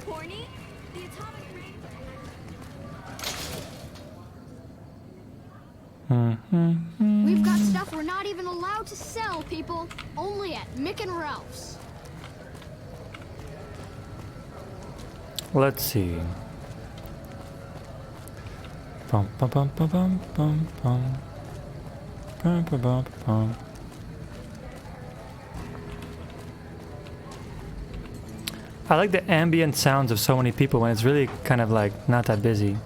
Horny? The atomic rain. We've got stuff we're not even allowed to sell, people. Only at Mick and Ralph's. Let's see. Bum bum bum bum bum bum bum. Bum bum bum bum. I like the ambient sounds of so many people when it's really kind of like not that busy.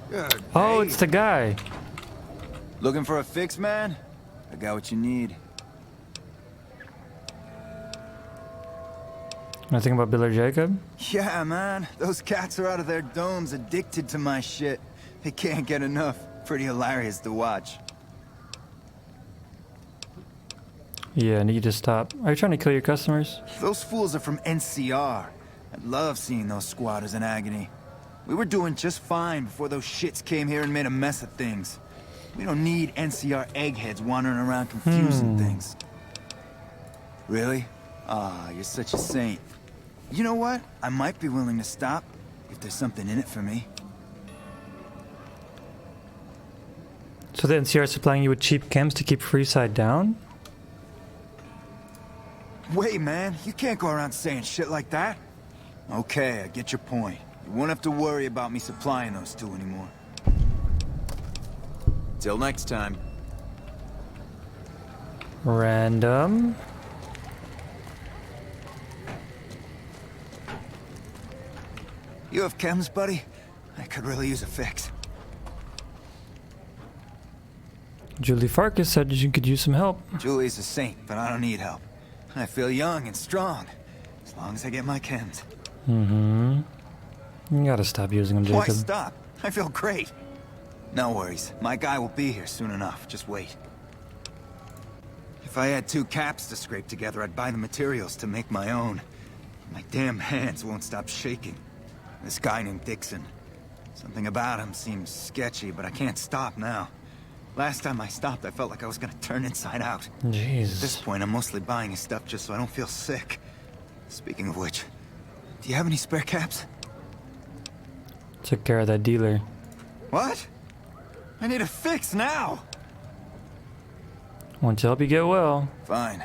Good Oh, day. it's the guy. Looking for a fix, man? I got what you need. Nothing about Bill or Jacob? Yeah, man. Those cats are out of their domes addicted to my shit. They can't get enough. Pretty hilarious to watch. Yeah, I need to stop. Are you trying to kill your customers? Those fools are from NCR. I love seeing those squatters in agony. We were doing just fine before those shits came here and made a mess of things. We don't need NCR eggheads wandering around confusing things. Really? Ah, you're such a saint. You know what? I might be willing to stop if there's something in it for me. So the NCR is supplying you with cheap chems to keep FREESIDE down? Wait, man. You can't go around saying shit like that. Okay, I get your point. You won't have to worry about me supplying those two anymore. Till next time. Random. You have chems, buddy? I could really use a fix. Julie Farkas said you could use some help. Julie's a saint, but I don't need help. I feel young and strong, as long as I get my chems. Mm-hmm. You gotta stop using them, Why Jacob. stop? I feel great. No worries. My guy will be here soon enough. Just wait. If I had 2 caps to scrape together, I'd buy the materials to make my own. My damn hands won't stop shaking. This guy named Dixon. Something about him seems sketchy, but I can't stop now. Last time I stopped, I felt like I was gonna turn inside out. Jesus. At this point, I'm mostly buying his stuff just so I don't feel sick. Speaking of which, do you have any spare caps? Took care of that dealer. What? I need a fix now! Want to help you get well. Fine.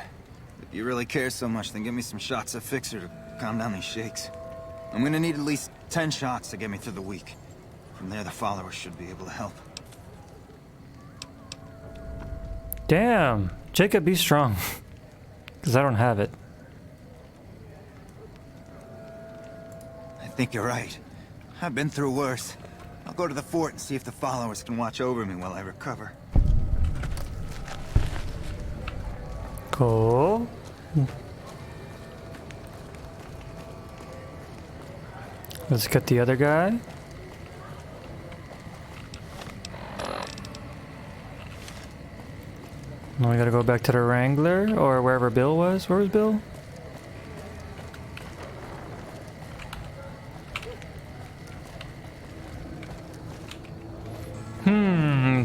If you really care so much, then give me some shots of Fixer to calm down these shakes. I'm gonna need at least 10 shots to get me through the week. From there, the followers should be able to help. Damn. Jacob, be strong. Because I don't have it. I think you're right. I've been through worse. I'll go to the fort and see if the followers can watch over me while I recover. Cool. Let's get the other guy. Now we gotta go back to the Wrangler, or wherever Bill was. Where was Bill?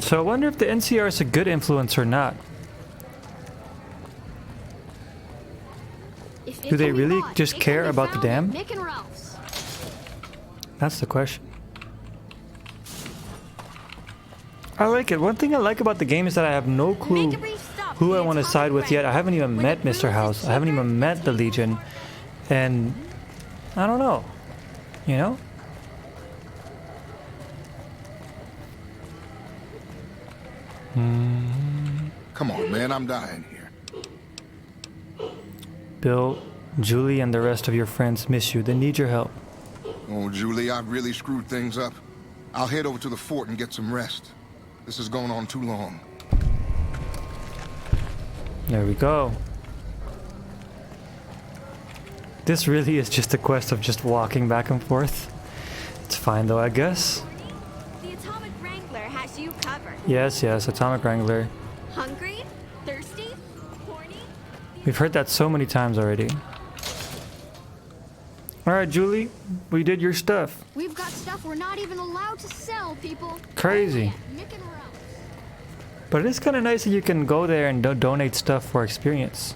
So I wonder if the NCR is a good influence or not. Do they really just care about the dam? Mick and Ralph's. That's the question. I like it. One thing I like about the game is that I have no clue who I want to side with yet. I haven't even met Mr. House. I haven't even met the Legion. And I don't know. You know? Come on, man, I'm dying here. Bill, Julie, and the rest of your friends miss you. They need your help. Oh, Julie, I've really screwed things up. I'll head over to the fort and get some rest. This is going on too long. There we go. This really is just a quest of just walking back and forth. It's fine though, I guess. The Atomic Wrangler has you covered. Yes, yes, Atomic Wrangler. Hungry? Thirsty? Horny? We've heard that so many times already. Alright, Julie, we did your stuff. We've got stuff we're not even allowed to sell, people. Crazy. But it is kind of nice that you can go there and donate stuff for experience.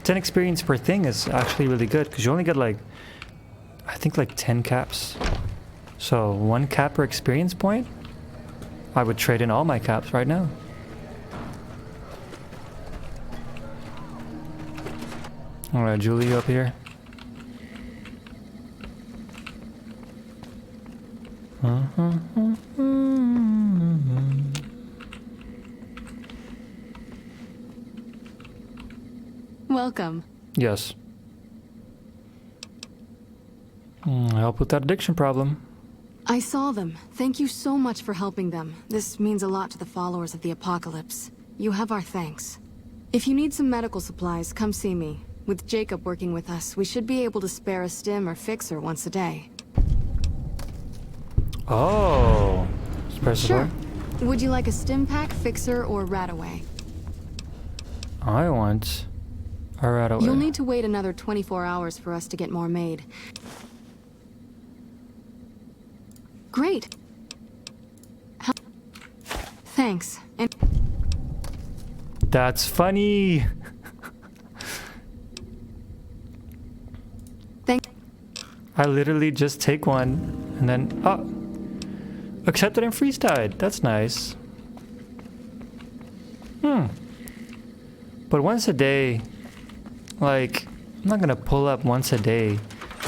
10 experience per thing is actually really good because you only get like, I think like 10 caps. So 1 cap per experience point. I would trade in all my caps right now. Alright, Julie, you up here? Welcome. Yes. Help with that addiction problem. I saw them. Thank you so much for helping them. This means a lot to the followers of the apocalypse. You have our thanks. If you need some medical supplies, come see me. With Jacob working with us, we should be able to spare a stim or fixer once a day. Oh. Sure. Would you like a stim pack, fixer, or Radaway? I want a Radaway. You'll need to wait another 24 hours for us to get more made. Great. Thanks. And that's funny. I literally just take one and then accepted and FREESIDE. That's nice. But once a day, like, I'm not gonna pull up once a day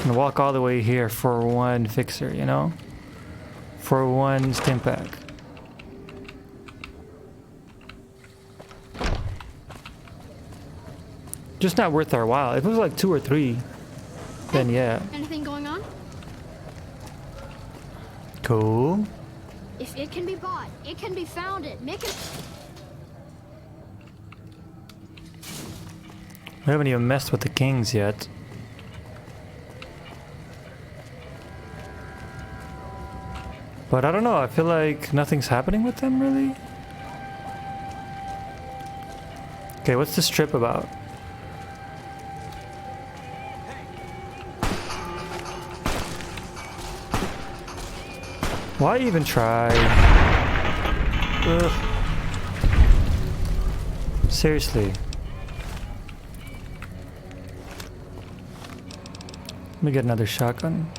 and walk all the way here for 1 fixer, you know? For 1 stim pack. Just not worth our while. If it was like 2 or 3, then yeah. Anything going on? Cool. If it can be bought, it can be founded. Make it. We haven't even messed with the kings yet. But I don't know, I feel like nothing's happening with them, really. Okay, what's the strip about? Why even try? Ugh. Seriously. Let me get another shotgun.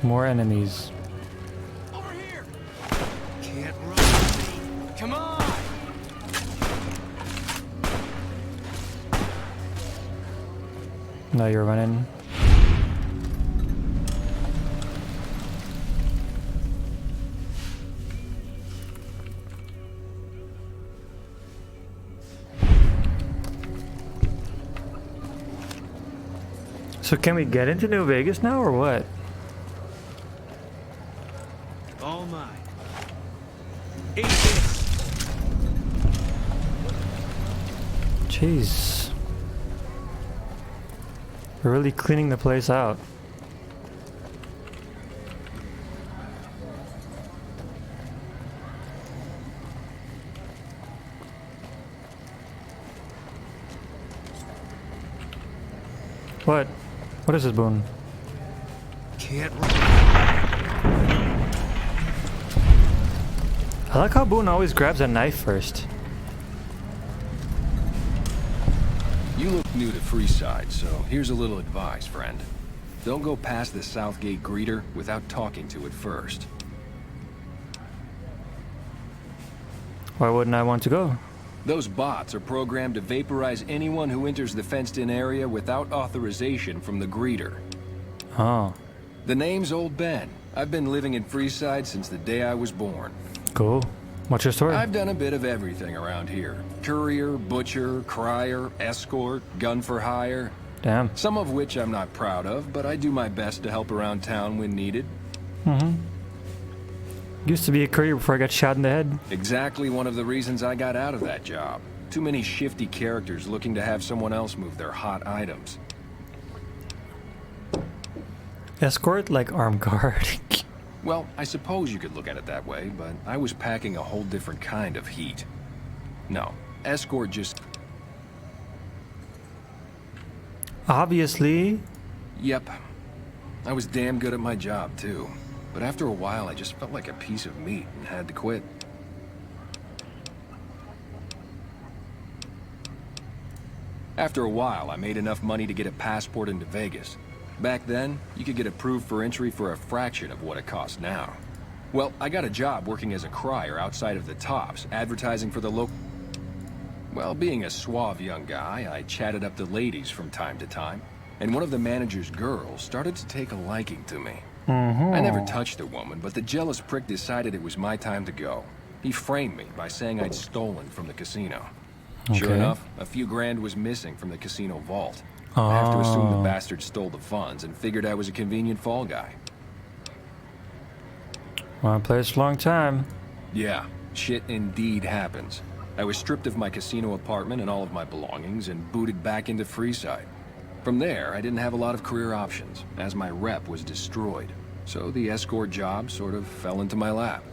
More enemies. Over here. Can't run with me. Come on. Now you're running. So can we get into New Vegas now or what? All mine. Eat this. Jeez. We're really cleaning the place out. What? What is this, Boone? Can't run. I like how Boone always grabs a knife first. You look new to FREESIDE, so here's a little advice, friend. Don't go past the Southgate greeter without talking to it first. Why wouldn't I want to go? Those bots are programmed to vaporize anyone who enters the fenced-in area without authorization from the greeter. Oh. The name's Old Ben. I've been living in FREESIDE since the day I was born. Cool. What's your story? I've done a bit of everything around here. Courier, butcher, crier, escort, gun for hire. Damn. Some of which I'm not proud of, but I do my best to help around town when needed. Used to be a courier before I got shot in the head. Exactly one of the reasons I got out of that job. Too many shifty characters looking to have someone else move their hot items. Escort like armed guard. Well, I suppose you could look at it that way, but I was packing a whole different kind of heat. No, escort just... Obviously. Yep. I was damn good at my job, too. But after a while, I just felt like a piece of meat and had to quit. After a while, I made enough money to get a passport into Vegas. Back then, you could get approved for entry for a fraction of what it costs now. Well, I got a job working as a crier outside of the Tops, advertising for the local... Well, being a suave young guy, I chatted up the ladies from time to time, and one of the manager's girls started to take a liking to me. I never touched a woman, but the jealous prick decided it was my time to go. He framed me by saying I'd stolen from the casino. Sure enough, a few grand was missing from the casino vault. I have to assume the bastard stole the funds and figured I was a convenient fall guy. Wanna play this a long time? Yeah, shit indeed happens. I was stripped of my casino apartment and all of my belongings and booted back into Freeside. From there, I didn't have a lot of career options, as my rep was destroyed. So the escort job sort of fell into my lap.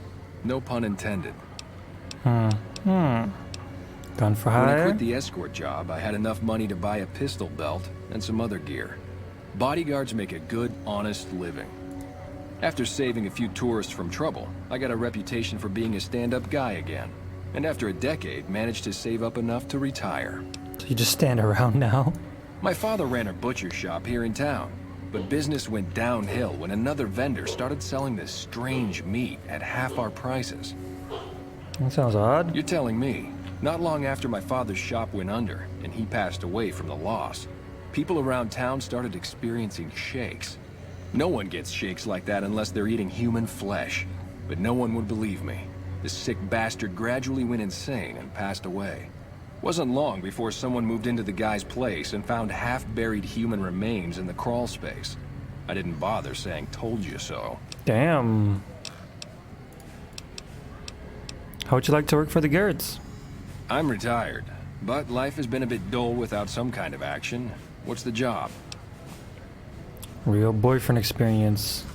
No pun intended. Gun for hire? When I quit the escort job, I had enough money to buy a pistol belt and some other gear. Bodyguards make a good, honest living. After saving a few tourists from trouble, I got a reputation for being a stand-up guy again. And after a decade, managed to save up enough to retire. So you just stand around now? My father ran a butcher shop here in town, but business went downhill when another vendor started selling this strange meat at half our prices. That sounds odd. You're telling me. Not long after my father's shop went under, and he passed away from the loss, people around town started experiencing shakes. No one gets shakes like that unless they're eating human flesh. But no one would believe me. The sick bastard gradually went insane and passed away. Wasn't long before someone moved into the guy's place and found half-buried human remains in the crawl space. I didn't bother saying told you so. Damn. How would you like to work for the Garretts? I'm retired, but life has been a bit dull without some kind of action. What's the job? Real boyfriend experience.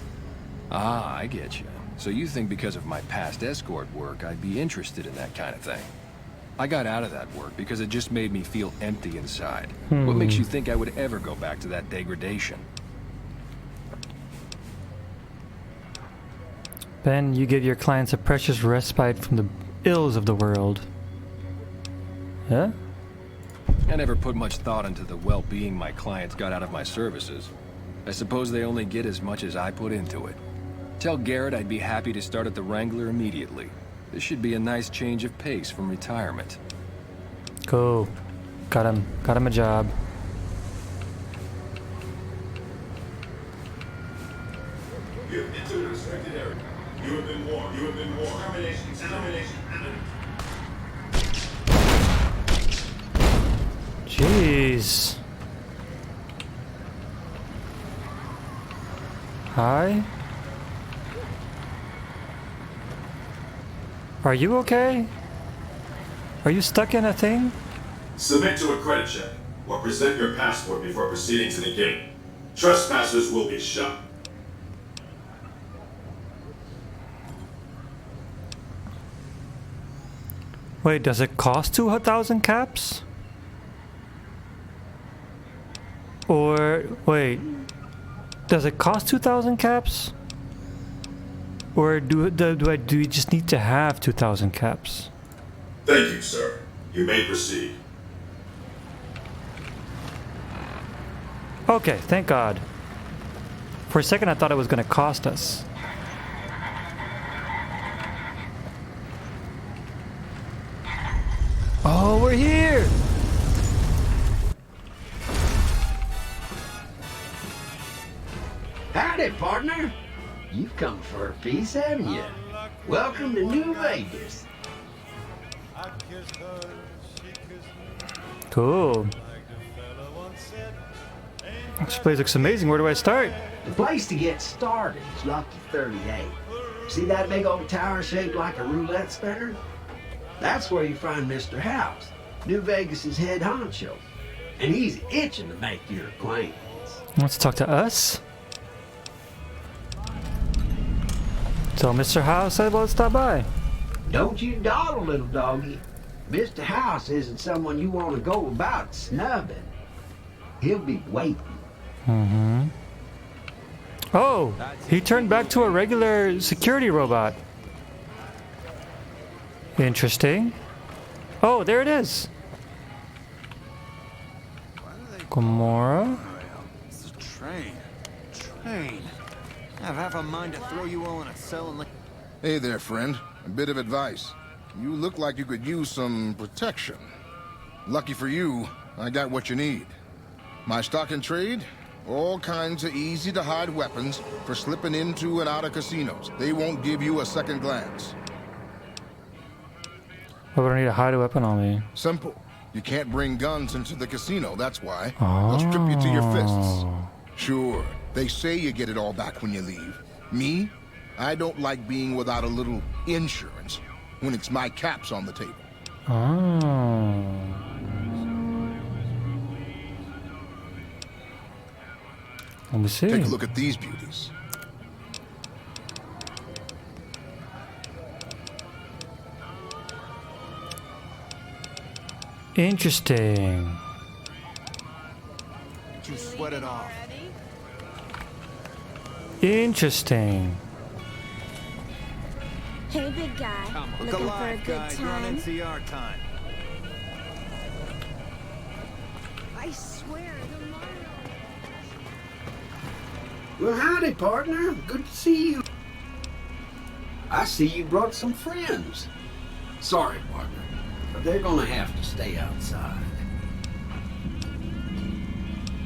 Ah, I get you. So you think because of my past escort work, I'd be interested in that kind of thing. I got out of that work because it just made me feel empty inside. What makes you think I would ever go back to that degradation? Ben, you give your clients a precious respite from the ills of the world. Yeah? I never put much thought into the well-being my clients got out of my services. I suppose they only get as much as I put into it. Tell Garrett I'd be happy to start at the Wrangler immediately. This should be a nice change of pace from retirement. Cool. Got him a job. You have entered the restricted area. You have been warned. You have been warned. Extermination. Jeez. Hi? Are you okay? Are you stuck in a thing? Submit to a credit check or present your passport before proceeding to the gate. Trespassers will be shot. Wait, does it cost 2,000 caps? Or, wait, does it cost 2,000 caps? Or do we just need to have 2,000 caps? Thank you, sir. You may proceed. Okay, thank God. For a second I thought it was gonna cost us. Oh, we're here! Howdy, partner. You've come for a piece, haven't you? Welcome to New Vegas. Cool. This place looks amazing. Where do I start? The place to get started is Lucky 38. See that big old tower shaped like a roulette spinner? That's where you find Mr. House, New Vegas's head honcho. And he's itching to make your acquaintance. Wants to talk to us? So Mr. House said, well, let's stop by. Don't you dawdle, little doggy. Mr. House isn't someone you want to go about snubbing. He'll be waiting. Mm-hmm. Oh, he turned back to a regular security robot. Interesting. Oh, there it is. Gamora. It's a train. Train. I have half a mind to throw you all in a cell and Hey there, friend. A bit of advice. You look like you could use some protection. Lucky for you, I got what you need. My stock and trade? All kinds of easy-to-hide weapons for slipping into and out of casinos. They won't give you a second glance. Why would I need to hide a weapon on me? Simple. You can't bring guns into the casino, that's why. They'll strip you to your fists. Sure, they say you get it all back when you leave. Me? I don't like being without a little insurance when it's my caps on the table. Oh. Let me see. Take a look at these beauties. Interesting. you sweat it off. Interesting. Hey, big guy. Look Looking alive, for a good guys. You're on time? NCR time. I swear, the Mario... Well, howdy, partner. Good to see you. I see you brought some friends. Sorry, partner, but they're gonna have to stay outside.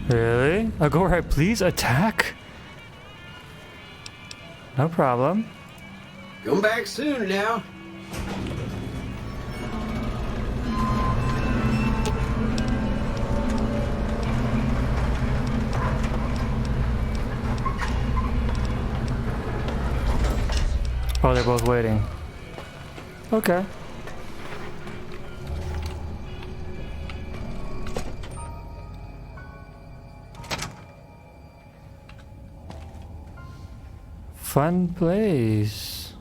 Really? I'll go right, please attack. No problem. Come back soon now. Oh, they're both waiting. Okay. Fun place.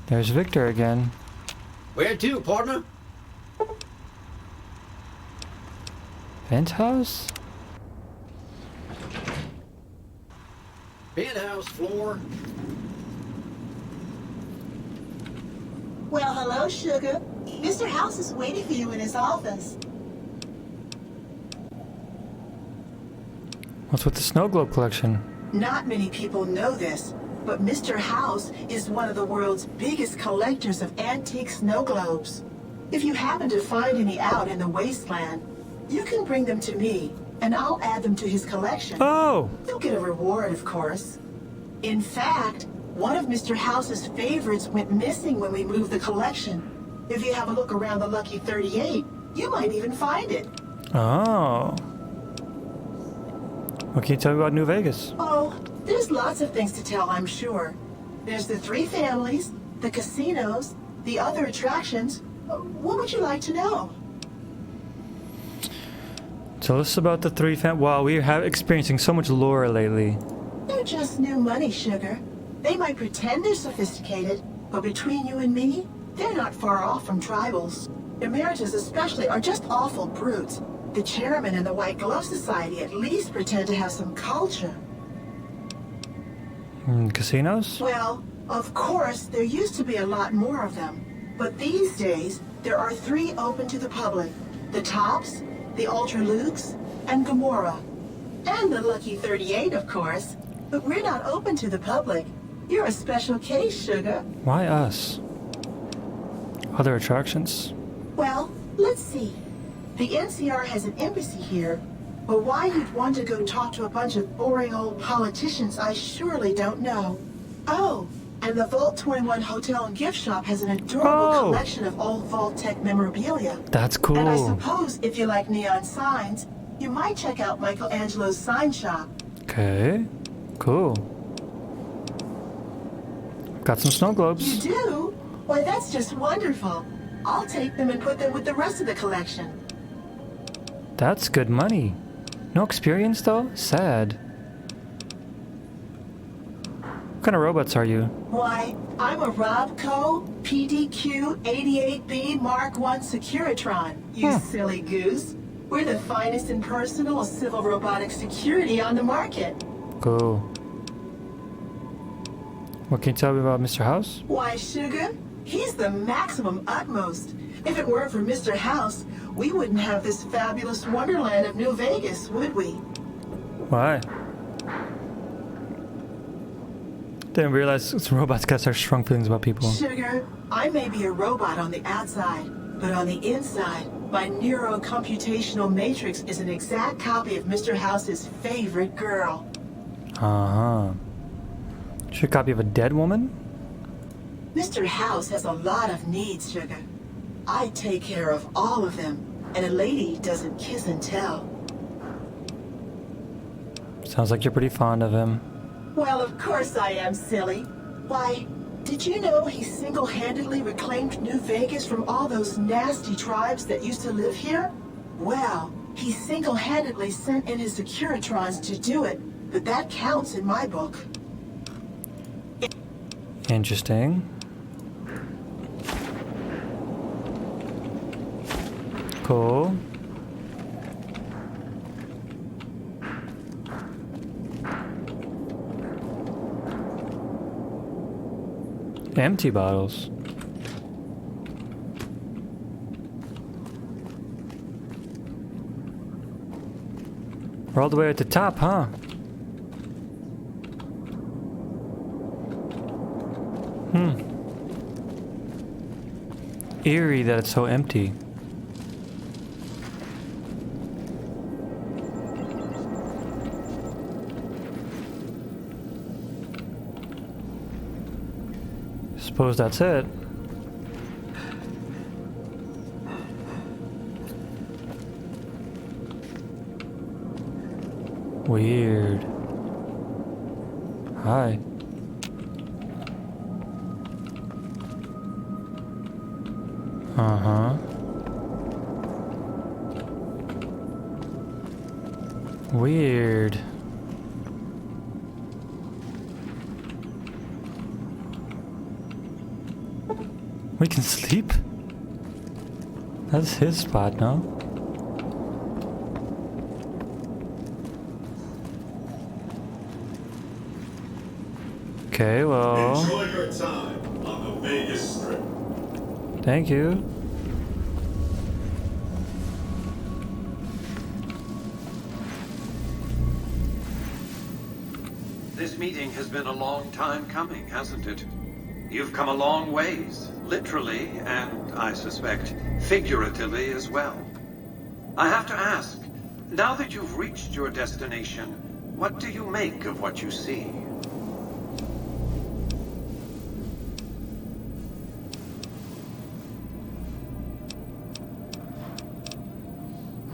There's Victor again. Where to, partner? Penthouse? Penthouse floor. Well, hello, Sugar. Mr. House is waiting for you in his office. What's with the snow globe collection? Not many people know this, but Mr. House is one of the world's biggest collectors of antique snow globes. If you happen to find any out in the wasteland, you can bring them to me, and I'll add them to his collection. Oh! You'll get a reward, of course. In fact, one of Mr. House's favorites went missing when we moved the collection. If you have a look around the Lucky 38, you might even find it. Oh. What can you tell me about New Vegas? Oh, there's lots of things to tell, I'm sure. There's the three families, the casinos, the other attractions. What would you like to know? Tell us about the three Wow, we have experiencing so much lore lately. They're just new money, Sugar. They might pretend they're sophisticated, but between you and me, they're not far off from tribals. Emeritus especially are just awful brutes. The chairman and the White Glove Society at least pretend to have some culture. Casinos? Well, of course, there used to be a lot more of them. But these days, there are three open to the public. The Tops, the Ultra Lukes, and Gamora. And the Lucky 38, of course. But we're not open to the public. You're a special case, Sugar. Why us? Other attractions? Well, let's see. The NCR has an embassy here, but why you'd want to go talk to a bunch of boring old politicians, I surely don't know. Oh, and the Vault 21 Hotel and Gift Shop has an adorable collection of old Vault Tech memorabilia. That's cool. And I suppose if you like neon signs, you might check out Michelangelo's sign shop. Okay, cool. Got some snow globes. You do? Why, that's just wonderful. I'll take them and put them with the rest of the collection. That's good money. No experience though? Sad. What kind of robots are you? Why, I'm a Robco PDQ-88B Mark I Securitron, you silly goose. We're the finest in personal civil robotic security on the market. Cool. What can you tell me about Mr. House? Why, sugar? He's the maximum utmost. If it weren't for Mr. House, we wouldn't have this fabulous wonderland of New Vegas, would we? Why? Didn't realize robots got such strong feelings about people. Sugar, I may be a robot on the outside, but on the inside, my neuro-computational matrix is an exact copy of Mr. House's favorite girl. Uh-huh. Is a copy of a dead woman? Mr. House has a lot of needs, sugar. I take care of all of them, and a lady doesn't kiss and tell. Sounds like you're pretty fond of him. Well, of course I am, silly. Why, did you know he single-handedly reclaimed New Vegas from all those nasty tribes that used to live here? Well, he single-handedly sent in his Securitrons to do it, but that counts in my book. Interesting. Cool. Empty bottles. We're all the way at the top, huh? Eerie that it's so empty. Suppose that's it. Weird. Hi. Uh-huh. Weird. We can sleep? That's his spot, no? Okay, well... Enjoy your time on the Vegas Strip. Thank you. This meeting has been a long time coming, hasn't it? You've come a long ways, literally, and I suspect figuratively as well. I have to ask, now that you've reached your destination, what do you make of what you see?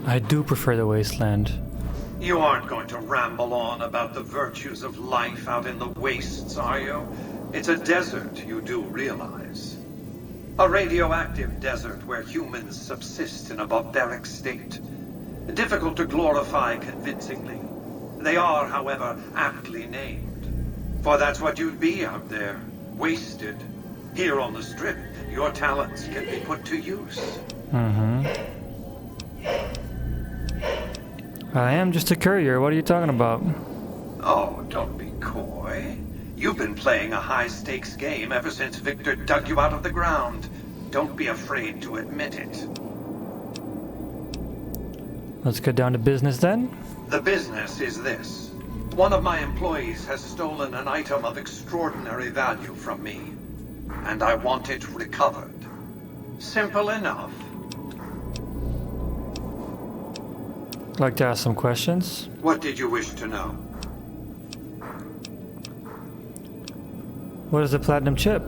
I do prefer the wasteland. You aren't going to ramble on about the virtues of life out in the wastes, are you? It's a desert, you do realize. A radioactive desert where humans subsist in a barbaric state. Difficult to glorify convincingly. They are, however, aptly named. For that's what you'd be out there, wasted. Here on the Strip, your talents can be put to use. Mm-hmm. I am just a courier. What are you talking about? Oh, don't be coy. You've been playing a high-stakes game ever since Victor dug you out of the ground. Don't be afraid to admit it. Let's get down to business then. The business is this. One of my employees has stolen an item of extraordinary value from me, and I want it recovered. Simple enough. I'd like to ask some questions. What did you wish to know? What is the platinum chip?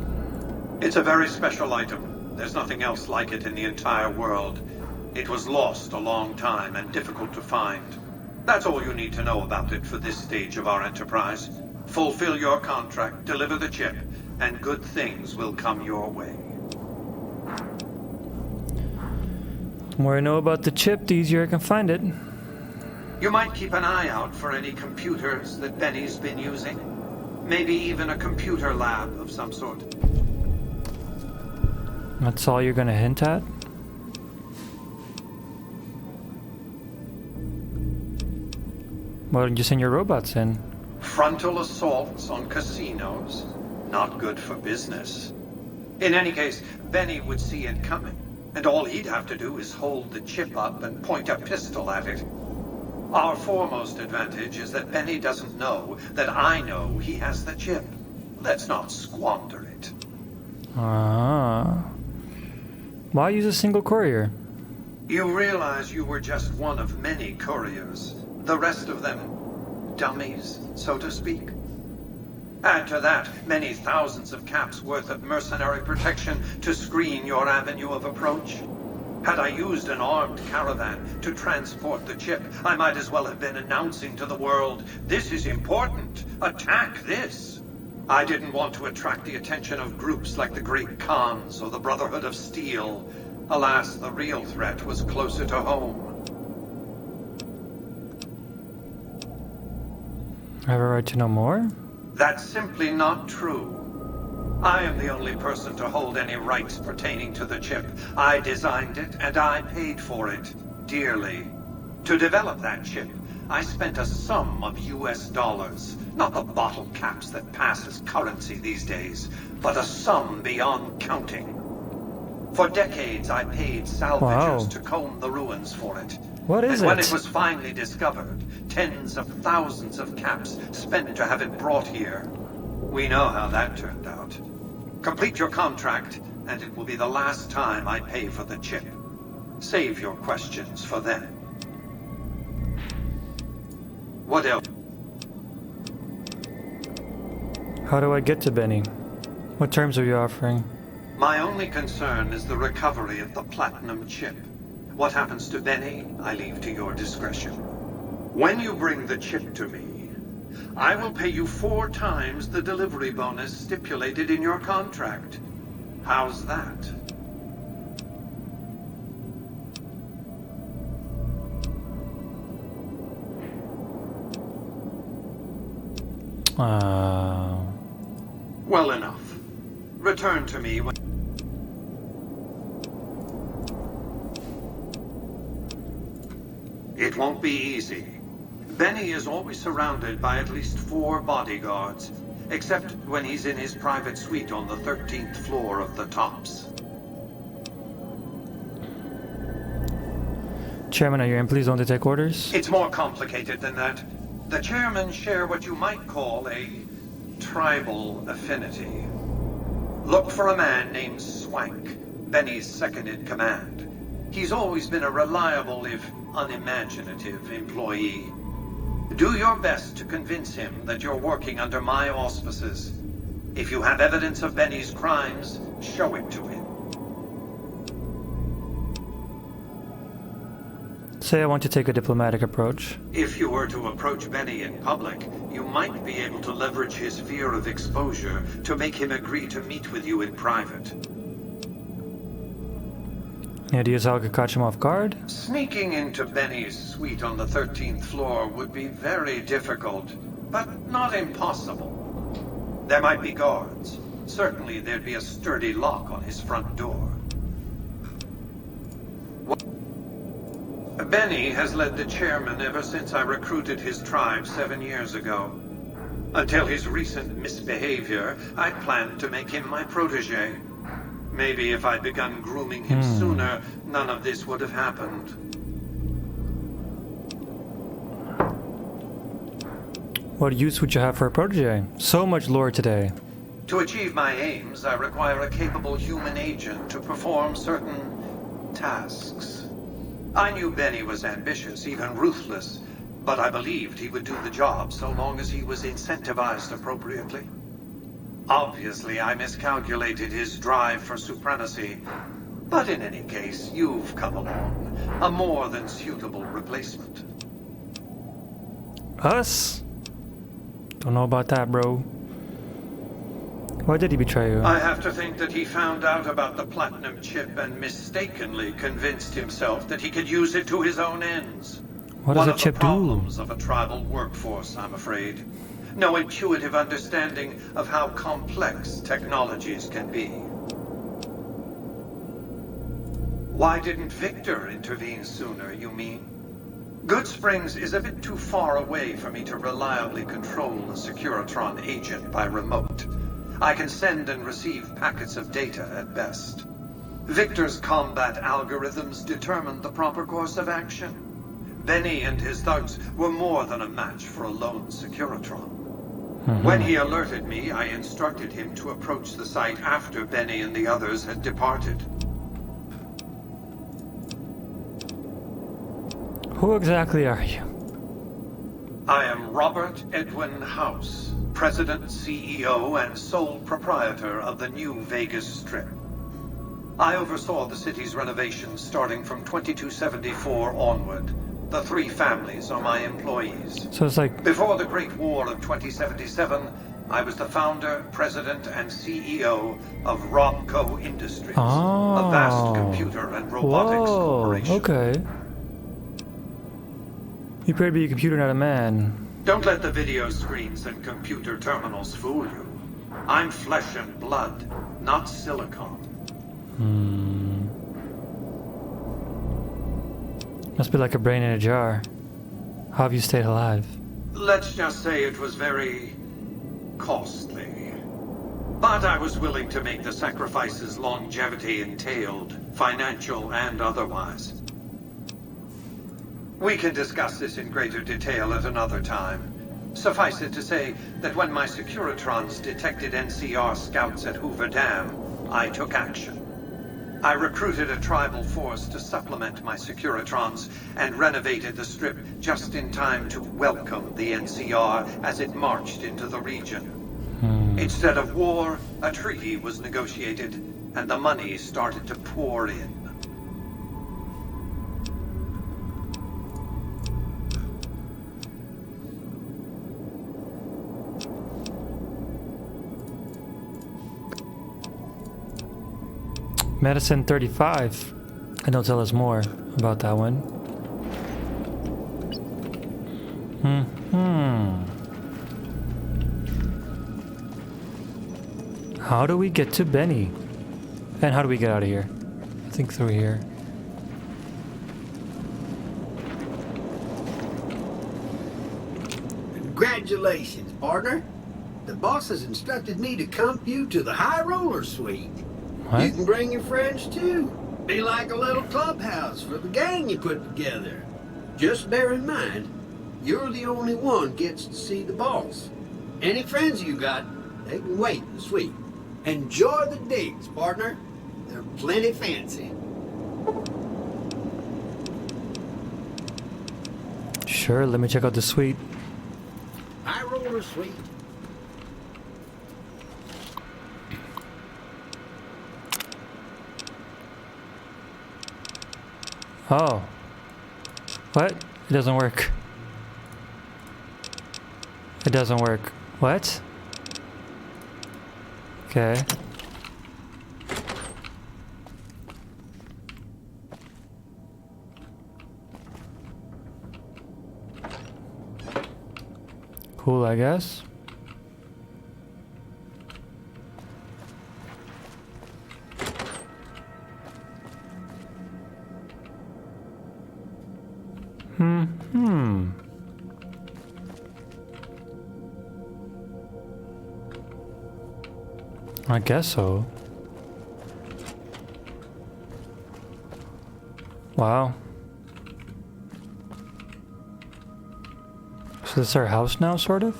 It's a very special item. There's nothing else like it in the entire world. It was lost a long time and difficult to find. That's all you need to know about it for this stage of our enterprise. Fulfill your contract, deliver the chip, and good things will come your way. The more I know about the chip, the easier I can find it. You might keep an eye out for any computers that Benny's been using. Maybe even a computer lab of some sort. That's all you're gonna hint at? Why don't you send your robots in? Frontal assaults on casinos? Not good for business. In any case, Benny would see it coming, and all he'd have to do is hold the chip up and point a pistol at it. Our foremost advantage is that Benny doesn't know that I know he has the chip. Let's not squander it. Ah. Why use a single courier? You realize you were just one of many couriers. The rest of them, dummies, so to speak. Add to that many thousands of caps worth of mercenary protection to screen your avenue of approach. Had I used an armed caravan to transport the chip, I might as well have been announcing to the world, this is important, attack this. I didn't want to attract the attention of groups like the Great Khans or the Brotherhood of Steel. Alas, the real threat was closer to home. Have a right to know more? That's simply not true. I am the only person to hold any rights pertaining to the chip. I designed it, and I paid for it, dearly. To develop that chip, I spent a sum of US dollars. Not the bottle caps that pass as currency these days, but a sum beyond counting. For decades, I paid salvagers to comb the ruins for it. What is and when it was finally discovered, tens of thousands of caps spent to have it brought here. We know how that turned out. Complete your contract, and it will be the last time I pay for the chip. Save your questions for then. What else? How do I get to Benny? What terms are you offering? My only concern is the recovery of the platinum chip. What happens to Benny, I leave to your discretion. When you bring the chip to me, I will pay you 4 times the delivery bonus stipulated in your contract. How's that? Well enough. Return to me when... It won't be easy. Benny is always surrounded by at least 4 bodyguards, except when he's in his private suite on the 13th floor of the Tops. Chairman, are you in? Please don't take orders. It's more complicated than that. The chairmen share what you might call a tribal affinity. Look for a man named Swank, Benny's second-in-command. He's always been a reliable, if unimaginative, employee. Do your best to convince him that you're working under my auspices. If you have evidence of Benny's crimes, show it to him. Say I want to take a diplomatic approach. If you were to approach Benny in public, you might be able to leverage his fear of exposure to make him agree to meet with you in private. Any ideas how I could catch him off guard? Sneaking into Benny's suite on the 13th floor would be very difficult, but not impossible. There might be guards. Certainly there'd be a sturdy lock on his front door. Benny has led the chairman ever since I recruited his tribe 7 years ago. Until his recent misbehavior, I planned to make him my protege. Maybe if I'd begun grooming him sooner, none of this would have happened. What use would you have for a protege? So much lore today. To achieve my aims, I require a capable human agent to perform certain tasks. I knew Benny was ambitious, even ruthless, but I believed he would do the job so long as he was incentivized appropriately. Obviously, I miscalculated his drive for supremacy, but in any case, you've come along. A more than suitable replacement. Us? Don't know about that, bro. Why did he betray you? I have to think that he found out about the platinum chip and mistakenly convinced himself that he could use it to his own ends. What does One a of the chip do? problems of a tribal workforce, I'm afraid. No intuitive understanding of how complex technologies can be. Why didn't Victor intervene sooner, you mean? Good Springs is a bit too far away for me to reliably control a Securitron agent by remote. I can send and receive packets of data at best. Victor's combat algorithms determined the proper course of action. Benny and his thugs were more than a match for a lone Securitron. When he alerted me, I instructed him to approach the site after Benny and the others had departed. Who exactly are you? I am Robert Edwin House, President, CEO, and sole proprietor of the new Vegas Strip. I oversaw the city's renovations starting from 2274 onward. The 3 families are my employees. So it's like... Before the Great War of 2077, I was the founder, president, and CEO of Robco Industries, a vast computer and robotics corporation. Okay. You appear to be a computer, not a man. Don't let the video screens and computer terminals fool you. I'm flesh and blood, not silicon. Must be like a brain in a jar. How have you stayed alive? Let's just say it was very costly. But I was willing to make the sacrifices longevity entailed, financial and otherwise. We can discuss this in greater detail at another time. Suffice it to say that when my Securitrons detected NCR scouts at Hoover Dam, I took action. I recruited a tribal force to supplement my Securitrons and renovated the Strip just in time to welcome the NCR as it marched into the region. Instead of war, a treaty was negotiated, and the money started to pour in. Medicine 35. And don't tell us more about that one. How do we get to Benny? And how do we get out of here? I think through here. Congratulations, partner. The boss has instructed me to comp you to the High Roller Suite. What? You can bring your friends too. Be like a little clubhouse for the gang you put together. Just bear in mind, you're the only one gets to see the boss. Any friends you got, they can wait in the suite. Enjoy the digs, partner. They're plenty fancy. Sure, let me check out the suite. High Roller Suite. Oh. What? It doesn't work. It doesn't work. What? Okay. Cool, I guess. I guess so. Wow. So this is our house now, sort of?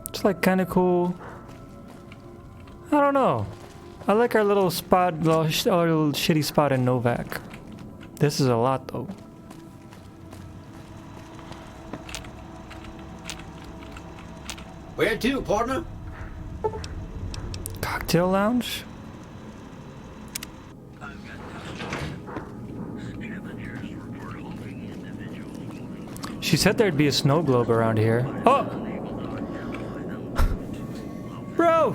It's like kind of cool. I don't know. I like our little spot, our little shitty spot in Novak. This is a lot though. Where to, partner? Cocktail lounge? She said there'd be a snow globe around here. Oh! Bro!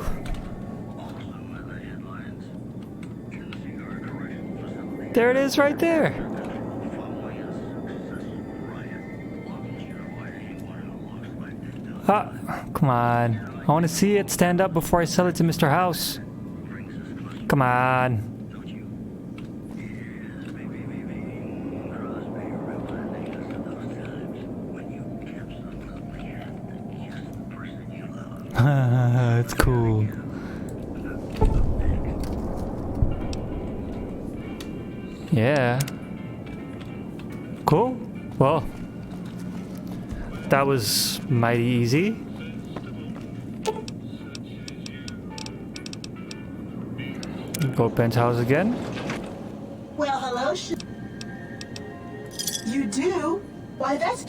There it is right there. Ah, come on. I want to see it stand up before I sell it to Mr. House. Come on. It's cool. Yeah. Cool. Well, that was mighty easy. Go penthouse again. Well, hello, you do? Why, that's...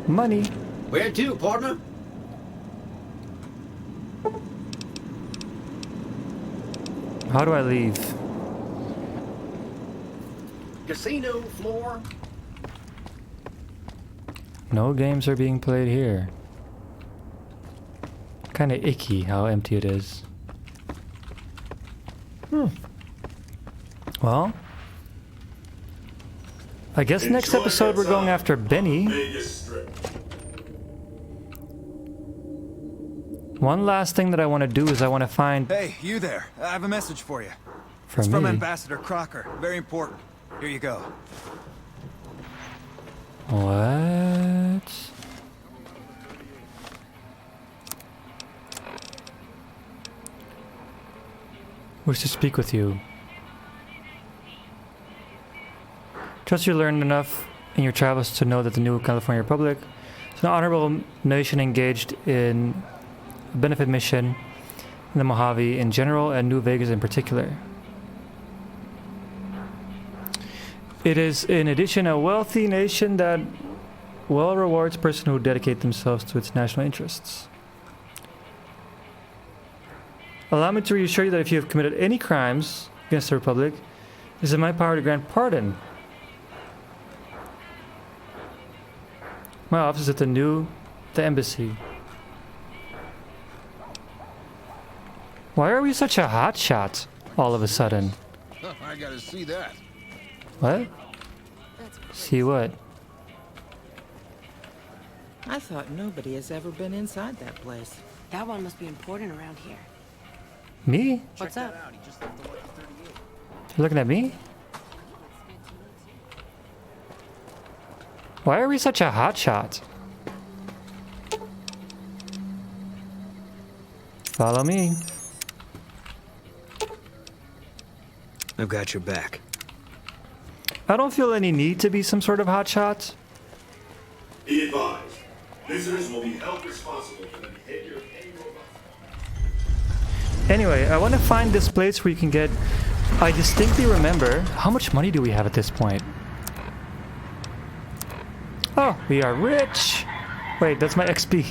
Money. Where to, partner? How do I leave? Casino floor. No games are being played here. Kinda icky how empty it is. Well, I guess next episode we're going after Benny. One last thing that I want to do is I want to find... Hey, you there. I have a message for you. For it's me? from Ambassador Crocker. Very important. Here you go. What? Wish to speak with you. Trust you learned enough in your travels to know that the new California Republic is an honorable nation engaged in a benefit mission in the Mojave in general and New Vegas in particular. It is, in addition, a wealthy nation that well rewards persons who dedicate themselves to its national interests. Allow me to reassure you that if you have committed any crimes against the Republic, it is in my power to grant pardon. My office is at the embassy. Why are we such a hotshot all of a sudden? I gotta see that. What? See what? I thought nobody has ever been inside that place. That one must be important around here. Me? What's up? You're looking at me? Why are we such a hotshot? Follow me. I've got your back. I don't feel any need to be some sort of hotshot. Be advised, visitors will be held responsible for the behavior of any robot. Anyway, I want to find this place where you can get... I distinctly remember... How much money do we have at this point? Oh, we are rich! Wait, that's my XP.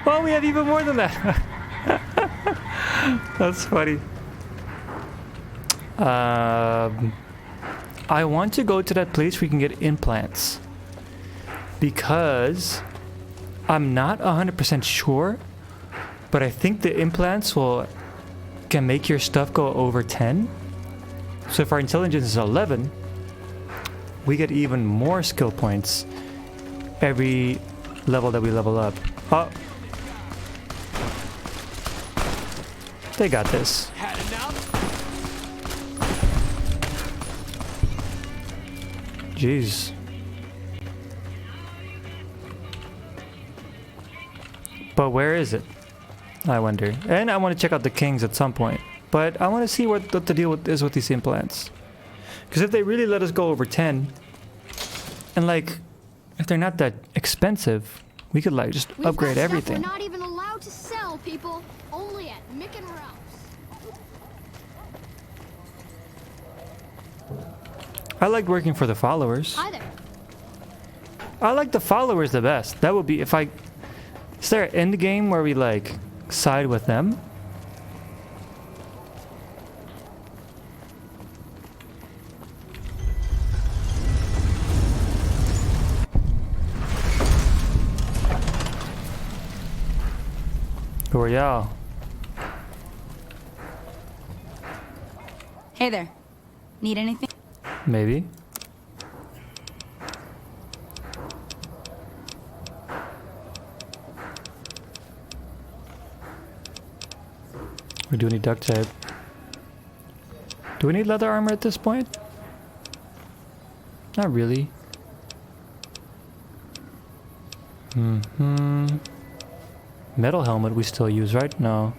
Well, we have even more than that. That's funny. I want to go to that place where you can get implants. Because I'm not 100% sure, but I think the implants can make your stuff go over 10. So if our intelligence is 11, we get even more skill points every level that we level up. Oh. They got this. Had enough? Jeez. But where is it? I wonder. And I want to check out the Kings at some point. But I want to see what the deal is with these implants. Because if they really let us go over 10, and like, if they're not that expensive, we could like just upgrade everything. We're not even allowed to sell, people. Only at Mick and Ralph's. I like working for the followers. Hi there. I like the followers the best. That would be if I... Is there an end game where we like side with them? Who are y'all? Hey there. Need anything? Maybe. We do need duct tape. Do we need leather armor at this point? Not really. Metal helmet we still use, right? No.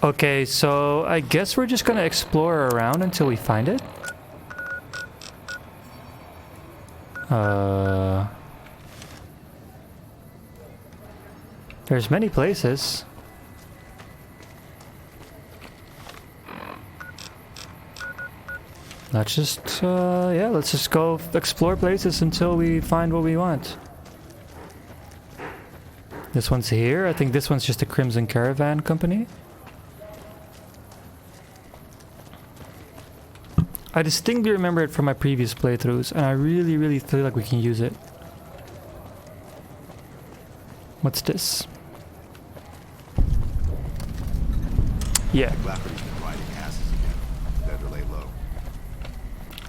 Okay, so I guess we're just gonna explore around until we find it. There's many places. Let's just, yeah, let's just go explore places until we find what we want. This one's here. I think this one's just a Crimson Caravan Company. I distinctly remember it from my previous playthroughs, and I really feel like we can use it. What's this? Yeah.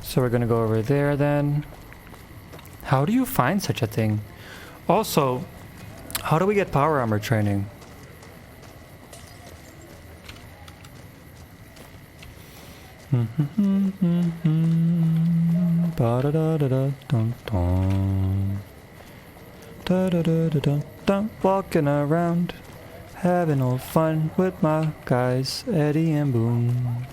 So we're gonna go over there then. How do you find such a thing? Also, how do we get power armor training? Walking around, having all fun with my guys, Eddie and Boone.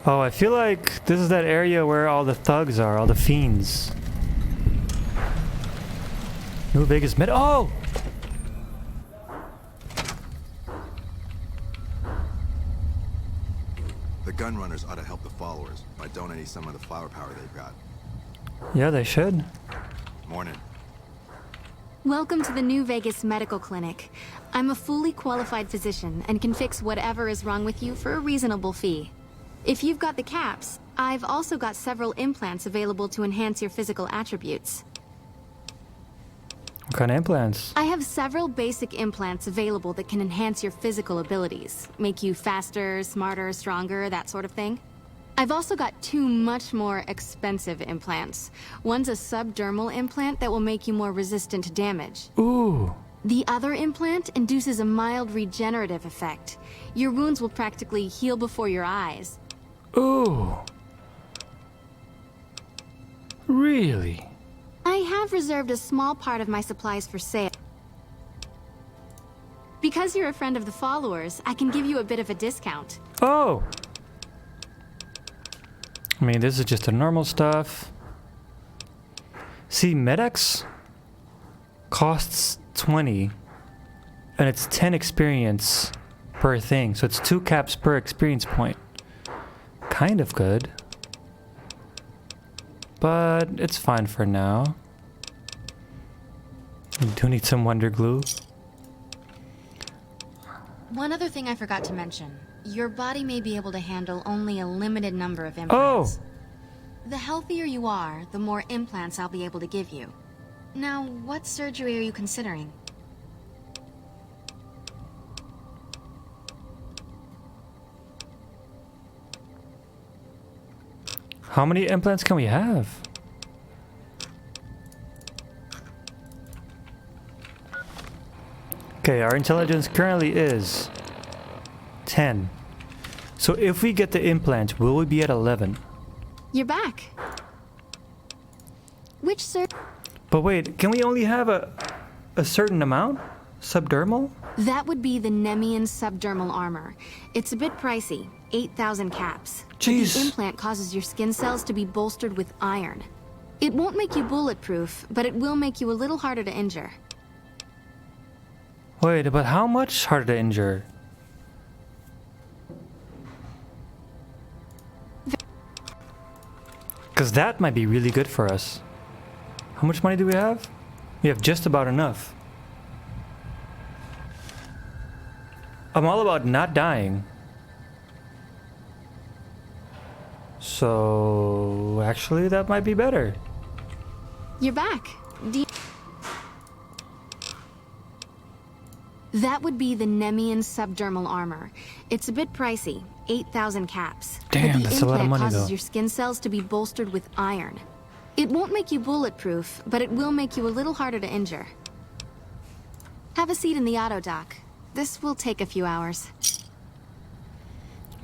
Oh, I feel like this is that area where all the thugs are, all the fiends. New Vegas Med. Oh! The gun runners ought to help the followers by donating some of the flower power they've got. Yeah, they should. Morning. Welcome to the New Vegas Medical Clinic. I'm a fully qualified physician and can fix whatever is wrong with you for a reasonable fee. If you've got the caps, I've also got several implants available to enhance your physical attributes. What kind of implants? I have several basic implants available that can enhance your physical abilities, make you faster, smarter, stronger, that sort of thing. I've also got two much more expensive implants. One's a subdermal implant that will make you more resistant to damage. Ooh. The other implant induces a mild regenerative effect. Your wounds will practically heal before your eyes. Ooh. Really? I have reserved a small part of my supplies for sale. Because you're a friend of the followers, I can give you a bit of a discount. Oh. I mean, this is just the normal stuff. See, Medex costs 20, and it's 10 experience per thing, so it's 2 caps per experience point. Kind of good. But it's fine for now. We do need some Wonder Glue. One other thing I forgot to mention. Your body may be able to handle only a limited number of implants. Oh! The healthier you are, the more implants I'll be able to give you. Now, what surgery are you considering? How many implants can we have? Okay, our intelligence currently is 10. So if we get the implant, will we be at 11? You're back. Which But wait, can we only have a certain amount? Subdermal? That would be the Nemean subdermal armor. It's a bit pricey, 8,000 caps. Jeez. The implant causes your skin cells to be bolstered with iron. It won't make you bulletproof, but it will make you a little harder to injure. Wait, but how much harder to injure? Because that might be really good for us. How much money do we have? We have just about enough. I'm all about not dying. So actually that might be better. You're back. That would be the Nemean subdermal armor. It's a bit pricey, 8,000 caps. Damn, but that's a lot of money causes though. your skin cells to be bolstered with iron. It won't make you bulletproof, but it will make you a little harder to injure. Have a seat in the auto dock. This will take a few hours.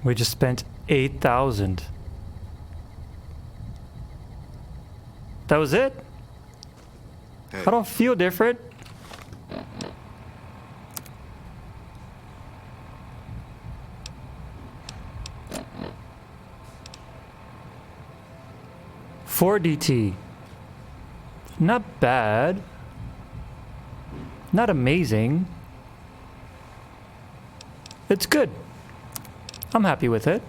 We just spent 8,000. That was it? Hey. I don't feel different. $4 DT. Not bad. Not amazing. It's good. I'm happy with it.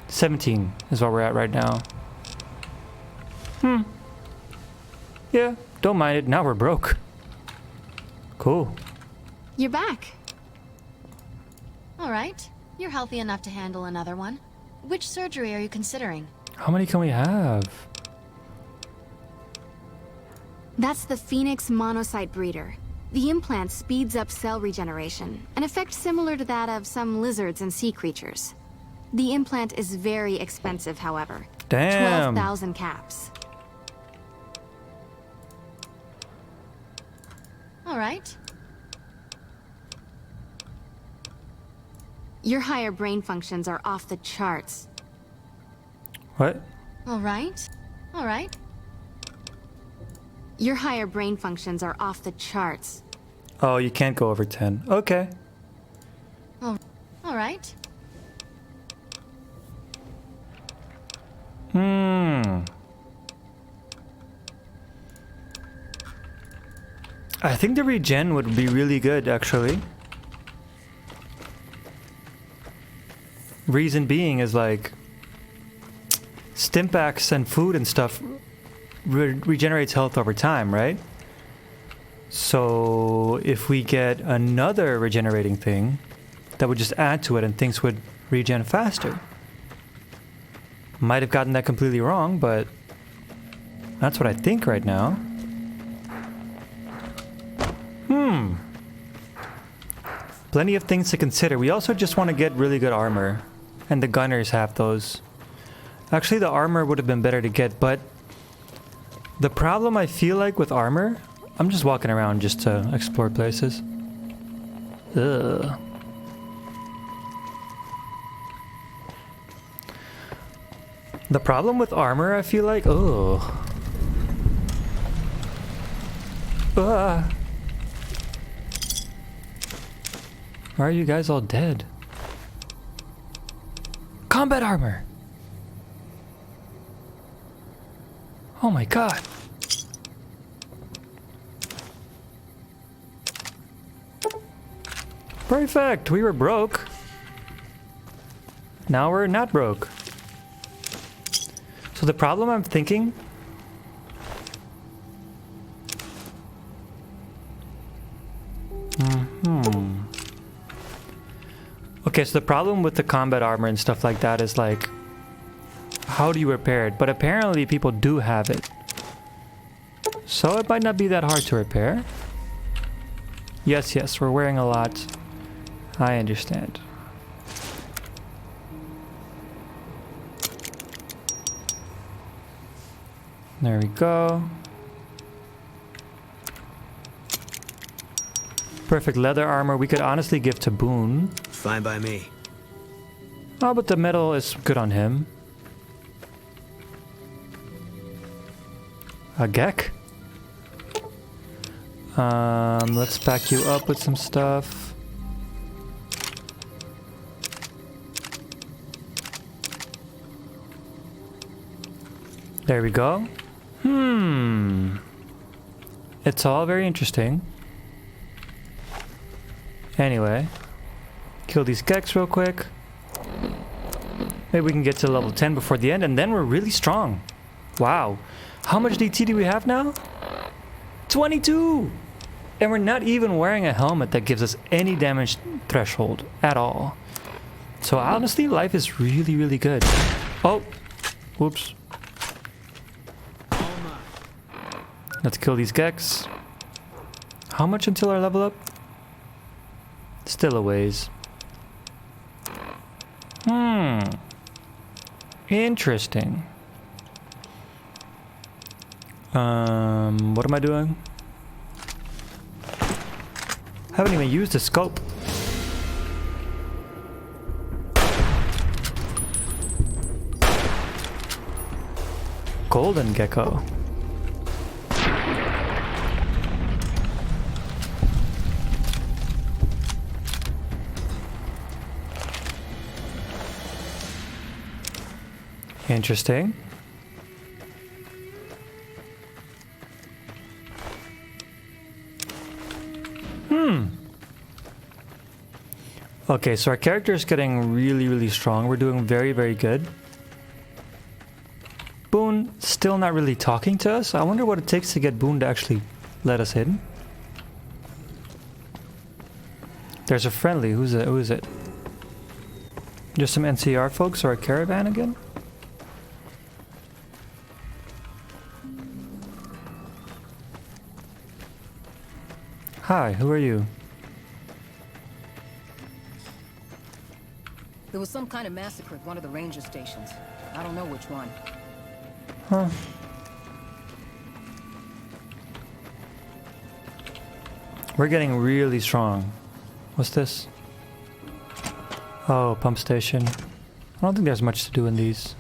17 is where we're at right now. Yeah, don't mind it. Now we're broke. Cool. You're back. All right. You're healthy enough to handle another one. Which surgery are you considering? How many can we have? That's the Phoenix monocyte breeder. The implant speeds up cell regeneration, an effect similar to that of some lizards and sea creatures. The implant is very expensive, however. Damn. 12,000 caps. All right. Your higher brain functions are off the charts. What? All right. All right. Your higher brain functions are off the charts. Oh, you can't go over 10. Okay. All right. I think the regen would be really good, actually. Reason being is like Stimpaks and food and stuff regenerates health over time, right? So if we get another regenerating thing, that would just add to it and things would regen faster. Might have gotten that completely wrong, but that's what I think right now. Plenty of things to consider. We also just want to get really good armor, and the gunners have those. Actually, the armor would have been better to get, but the problem I feel like with armor, I'm just walking around just to explore places. Ugh. The problem with armor, I feel like, why are you guys all dead? Combat armor! Oh my god. Perfect! We were broke. Now we're not broke. So the problem I'm thinking... Okay, so the problem with the combat armor and stuff like that is like, how do you repair it? But apparently people do have it. So it might not be that hard to repair. Yes, yes, we're wearing a lot. I understand. There we go. Perfect leather armor we could honestly give to Boone. Fine by me. Oh, but the metal is good on him. A Gek? Let's pack you up with some stuff. There we go. It's all very interesting. Anyway, kill these Geks real quick. Maybe we can get to level 10 before the end, and then we're really strong. Wow. How much DT do we have now? 22! And we're not even wearing a helmet that gives us any damage threshold at all. So honestly, life is really, really good. Oh, whoops. Let's kill these Geks. How much until our level up? Still a ways. Interesting. What am I doing? Haven't even used the scope. Golden gecko. Interesting. Okay, so our character is getting really, really strong. We're doing very, very good. Boone still not really talking to us. I wonder what it takes to get Boone to actually let us in. There's a friendly. Who is it? Just some NCR folks or a caravan again? Hi, who are you? There was some kind of massacre at one of the ranger stations. I don't know which one. Huh. We're getting really strong. What's this? Oh, pump station. I don't think there's much to do in these.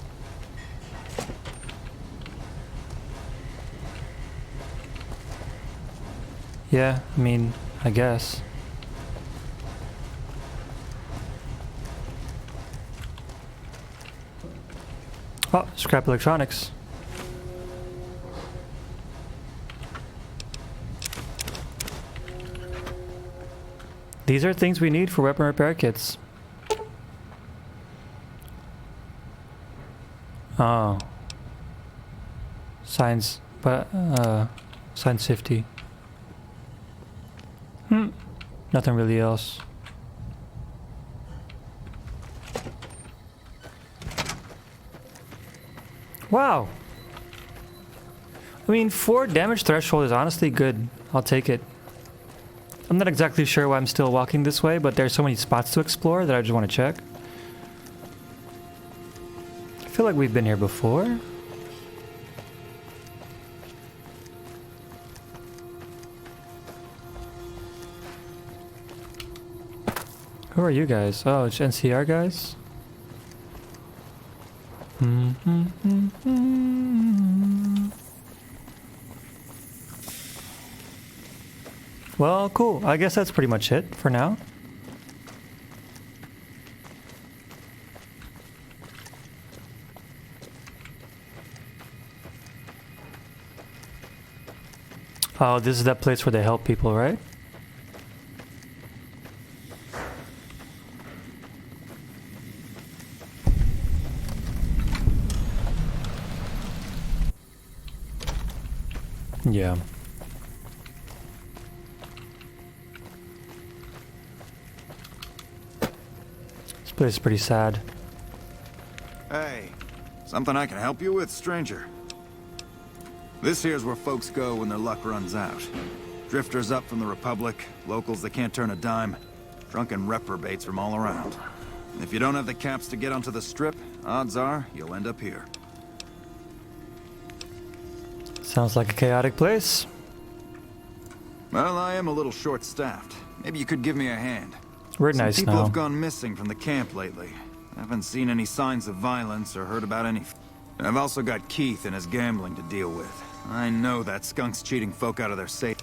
Yeah, I mean, I guess. Oh, scrap electronics. These are things we need for weapon repair kits. Oh. Science, but, science 50. Nothing really else. Wow. I mean, 4 damage threshold is honestly good. I'll take it. I'm not exactly sure why I'm still walking this way, but there's so many spots to explore that I just want to check. I feel like we've been here before. Who are you guys? Oh, it's NCR guys? Well, cool. I guess that's pretty much it for now. Oh, this is that place where they help people, right? Yeah. This place is pretty sad. Hey, something I can help you with, stranger? This here's where folks go when their luck runs out. Drifters up from the Republic, locals that can't turn a dime, drunken reprobates from all around. And if you don't have the caps to get onto the Strip, odds are you'll end up here. Sounds like a chaotic place. Well, I am a little short-staffed. Maybe you could give me a hand. We're Some nice people now. have gone missing from the camp lately. I haven't seen any signs of violence or heard about any. I've also got Keith and his gambling to deal with. I know that skunk's cheating folk out of their safe.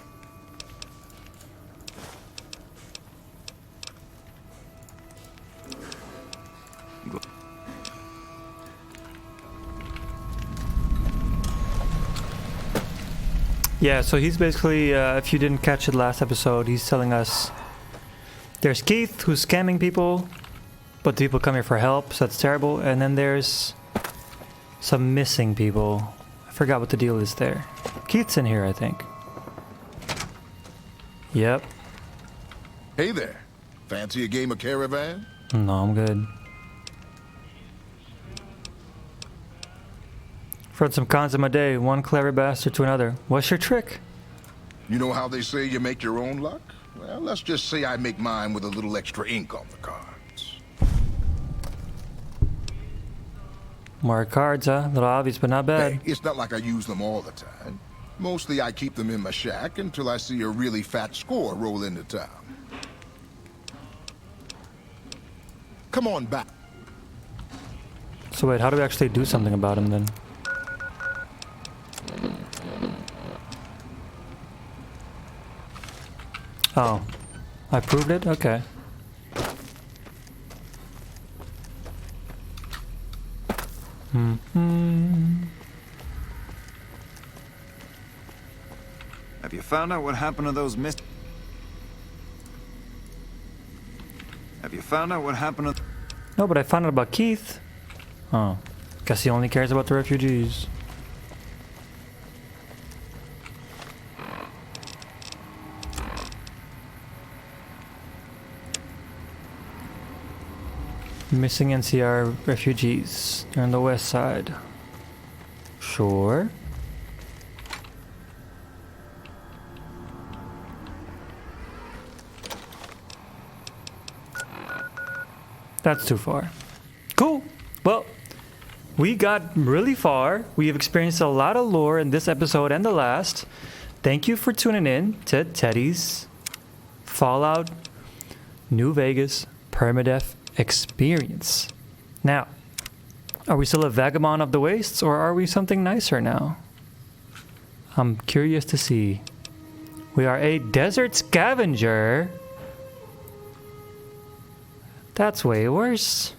Yeah, so he's basically, if you didn't catch it last episode, he's telling us there's Keith who's scamming people, but the people come here for help, so that's terrible. And then there's some missing people. I forgot what the deal is there. Keith's in here, I think. Yep. Hey there. Fancy a game of Caravan? No, I'm good. From some cons of my day, one clever bastard to another. What's your trick? You know how they say you make your own luck? Well, let's just say I make mine with a little extra ink on the cards. More cards, huh? A little obvious, but not bad. Hey, it's not like I use them all the time. Mostly I keep them in my shack until I see a really fat score roll into town. Come on back. So wait, how do we actually do something about him then? Oh, I proved it? Okay. Have you found out what happened to those Have you found out what happened to... No, but I found out about Keith. Oh, guess he only cares about the refugees. Missing NCR refugees. They're on the west side. Sure. That's too far. Cool. Well, we got really far. We have experienced a lot of lore in this episode and the last. Thank you for tuning in to Teddy's Fallout New Vegas Permadeath experience. Now, are we still a vagabond of the wastes, or are we something nicer now? I'm curious to see. We are a desert scavenger. That's way worse.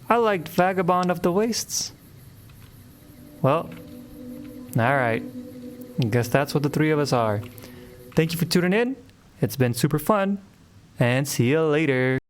I liked vagabond of the wastes. Well, alright. I guess that's what the three of us are. Thank you for tuning in. It's been super fun. And see you later.